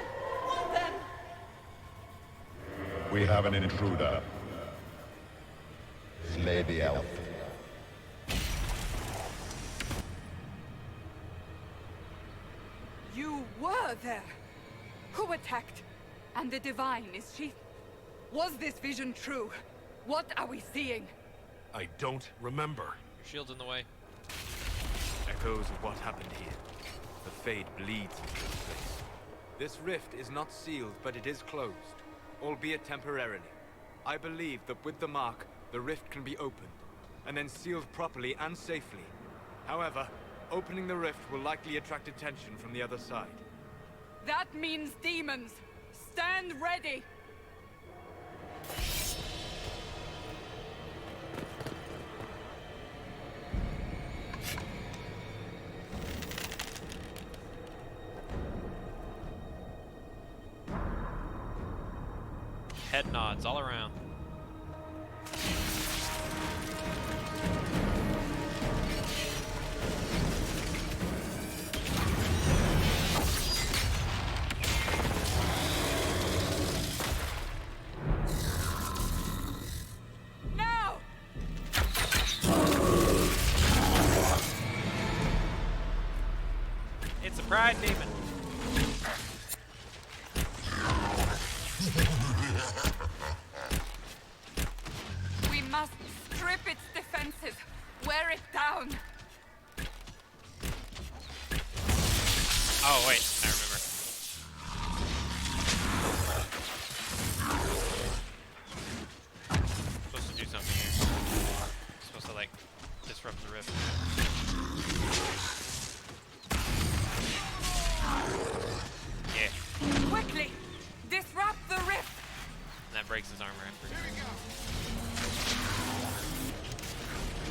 Want them! We have an intruder. Slay the elf. You were there! Who attacked? And the Divine, is she... Was this vision true? What are we seeing? I don't remember. Your shield's in the way. Echoes of what happened here. The Fade bleeds into this place. This rift is not sealed, but it is closed, albeit temporarily. I believe that with the mark, the rift can be opened, and then sealed properly and safely. However, opening the rift will likely attract attention from the other side. That means demons! Stand ready! Head nods all around. Now! It's a pride demon. We must strip its defenses. Wear it down. Oh wait, I remember. Supposed to do something here. Supposed to like disrupt the rift. Yeah, Quickly! Disrupt the rift! and that breaks his armor.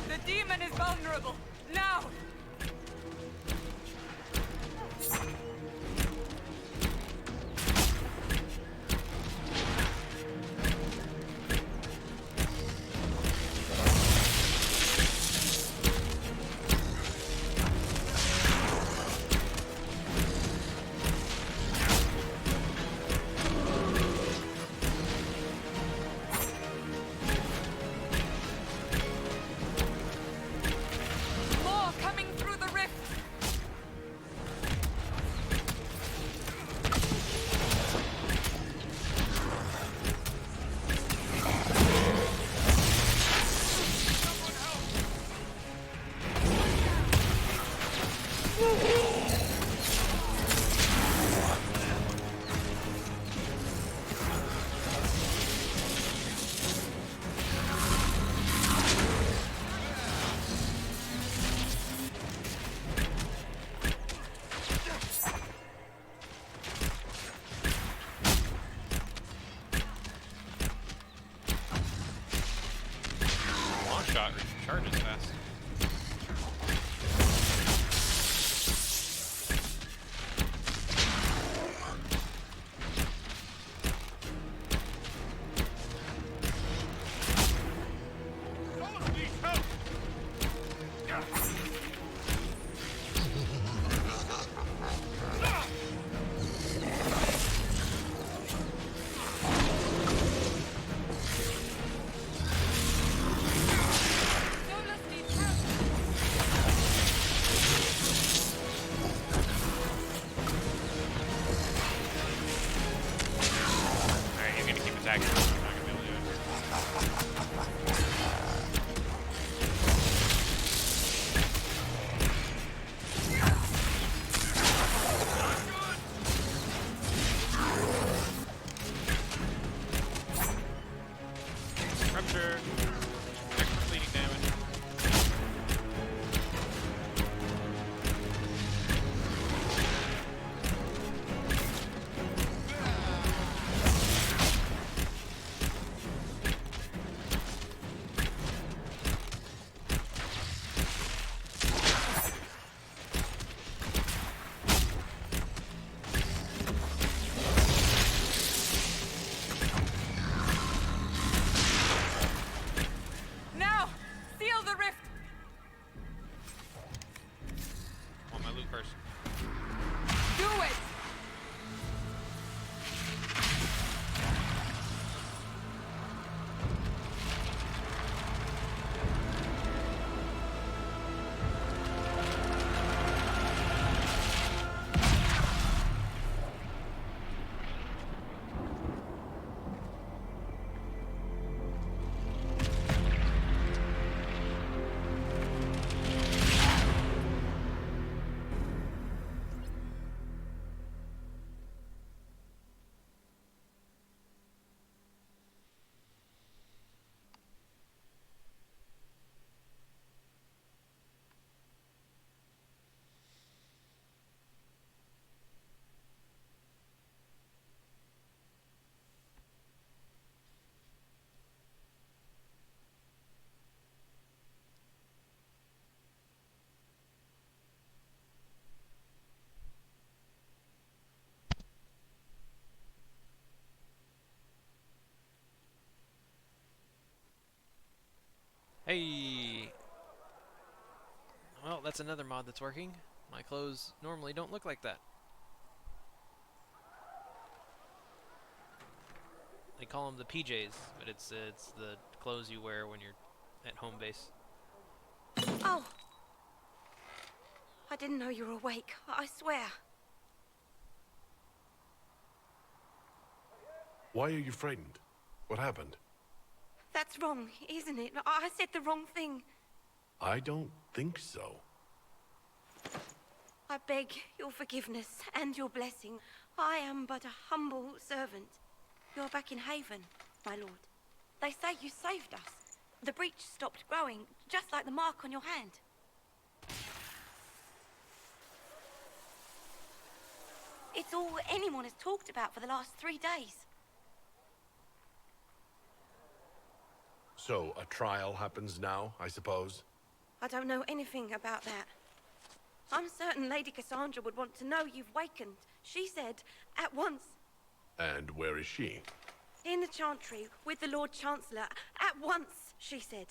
The demon is vulnerable. Now! that's another mod that's working. My clothes normally don't look like that. They call them the PJs, but it's the clothes you wear when you're at home base. Oh! I didn't know you were awake, I swear. Why are you frightened? What happened? That's wrong, isn't it? I said the wrong thing. I don't think so. I beg your forgiveness and your blessing. I am but a humble servant. You're back in Haven, my lord. They say you saved us. The breach stopped growing, just like the mark on your hand. It's all anyone has talked about for the last 3 days. So, a trial happens now, I suppose? I don't know anything about that. I'm certain Lady Cassandra would want to know you've wakened. She said, at once. And where is she? In the Chantry, with the Lord Chancellor. At once, she said.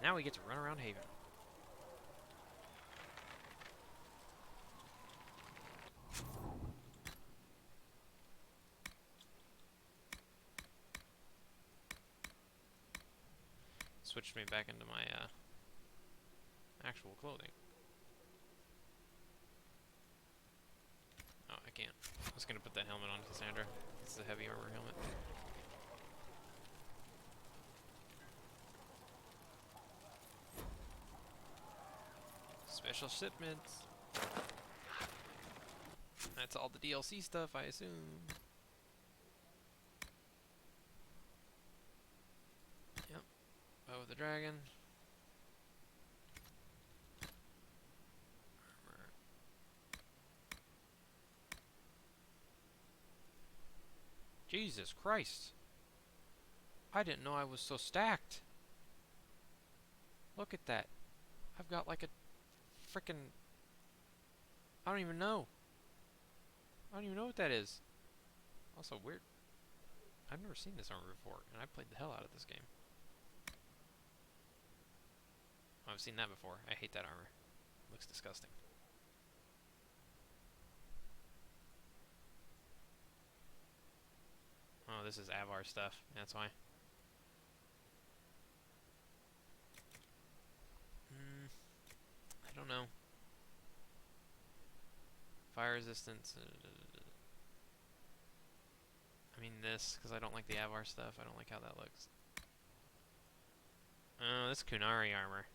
Now we get to run around Haven. Switched me back into my actual clothing. Oh, I can't. I was gonna put that helmet on Cassandra. It's the heavy armor helmet. Special shipments. That's all the DLC stuff, I assume. Yep. Bow of the Dragon. Armor. Jesus Christ. I didn't know I was so stacked. Look at that. I've got like a frickin'... I don't even know. I don't even know what that is. Also weird. I've never seen this armor before, and I played the hell out of this game. I've seen that before. I hate that armor. It looks disgusting. Oh, this is Avar stuff. That's why. I don't know. Fire resistance. I mean this, because I don't like the Avar stuff. I don't like how that looks. Oh, this Kunari armor.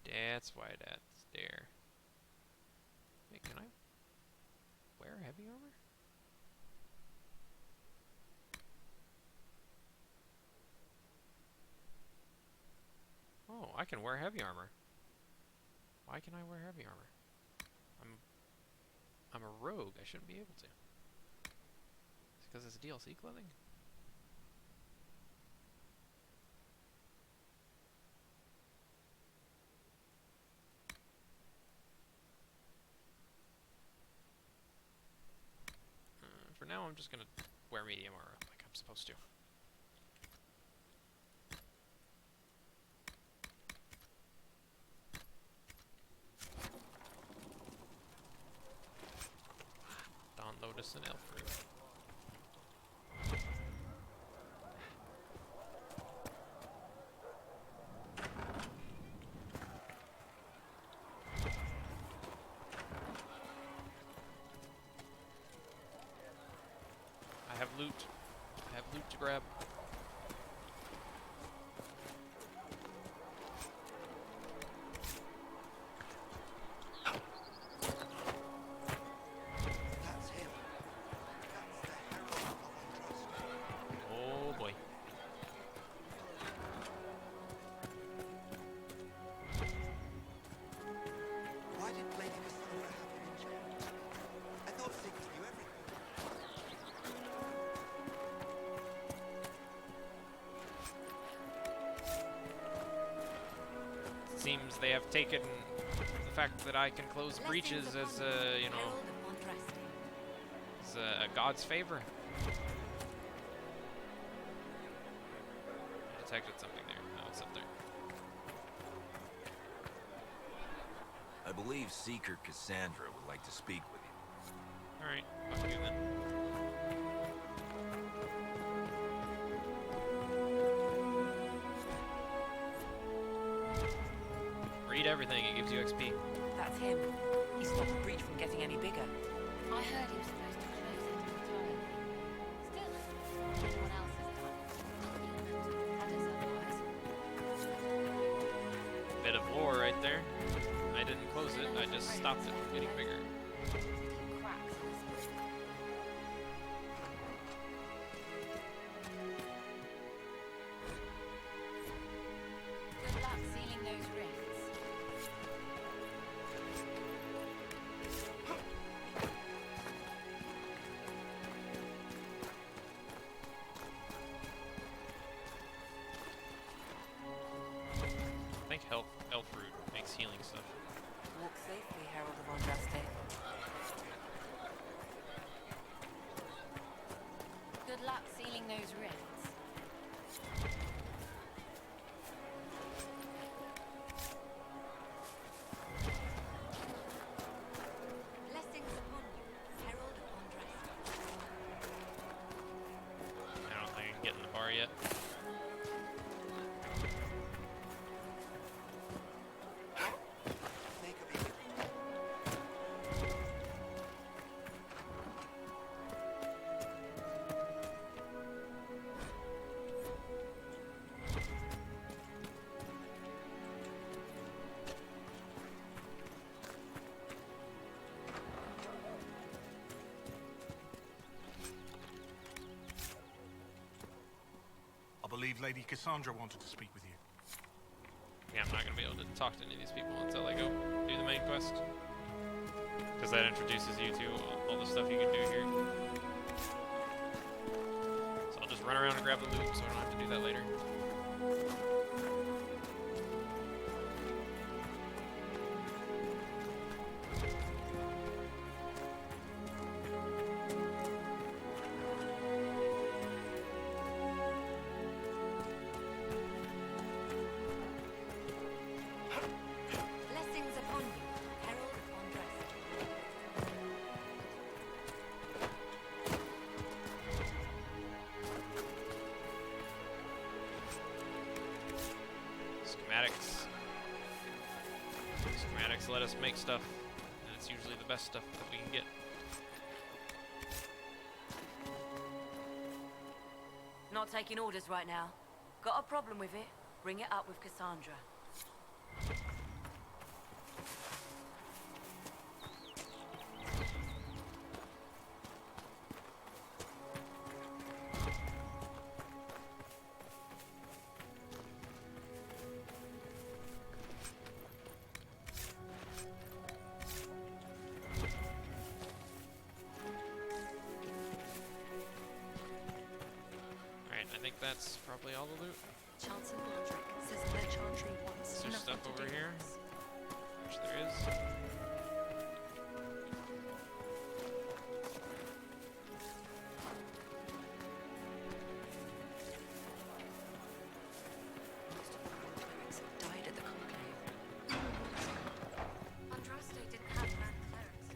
That's why that's there. Wait, can I wear heavy armor? Oh, I can wear heavy armor. Why can I wear heavy armor? I'm a rogue. I shouldn't be able to. Is it because it's DLC clothing? For now, I'm just gonna wear medium armor like I'm supposed to. Dawn Lotus and Elf Root. I have loot. I have loot to grab. That's him. That's the herald of our trust. Oh boy. Why did Lady Cassandra have him in jail? I thought Sigmund knew everything. seems they have taken the fact that I can close breaches as a, you know, as a god's favor. I detected something there. Oh, it's up there. I believe Seeker Cassandra would like to speak with you. Alright, fuck you then. Read everything, it gives you XP. That's him. He stopped the breach from getting any bigger. I heard he was supposed to close it entirely. Still, everyone else has done. Had us otherwise. Bit of lore right there. I didn't close it, I just stopped it from getting bigger. Cracks in the spring. Good luck sealing those rifts. I think elf root makes healing stuff. Walk safely, Herald of Andraste. Good luck sealing those rifts. Blessings upon you, Herald of Andraste. I don't think I can get in the bar yet. Make a beacon. I believe Lady Cassandra wanted to speak with you. Yeah, I'm not going to be able to talk to any of these people until I go do the main quest. Because that introduces you to all the stuff you can do here. So I'll just run around and grab the loot so I don't have to do that later. Blessings upon you, Herald of Andraste. Schematics. Schematics let us make stuff, and it's usually the best stuff that we can get. Not taking orders right now. Got a problem with it? Bring it up with Cassandra. Alright, I think that's probably all the loot. Chancellor Baldric says the Chantry wants Is there nothing stuff to over do here? with us. Which there is. Most of the war clerics have died at the conclave. Andraste didn't have man clerics.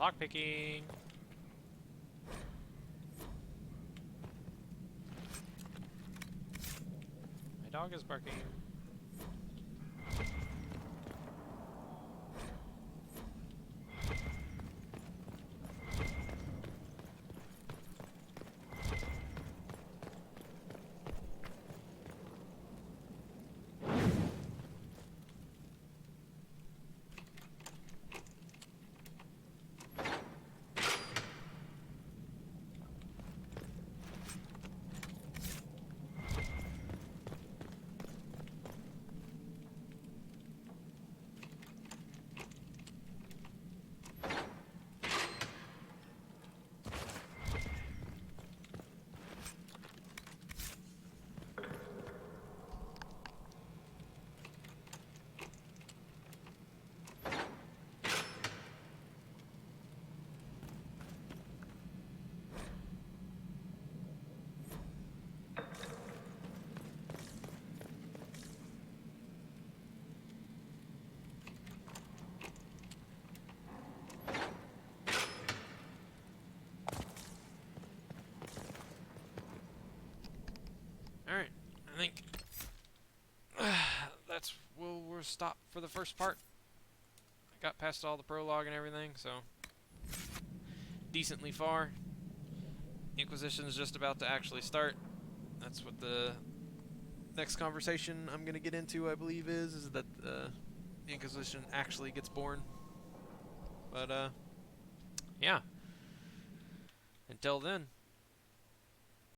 Lockpicking. My dog is barking. Alright, I think that's where we'll stop for the first part. I got past all the prologue and everything, so decently far. Inquisition's just about to actually start. That's what the next conversation I'm going to get into, I believe, is that the Inquisition actually gets born. But, yeah. Until then,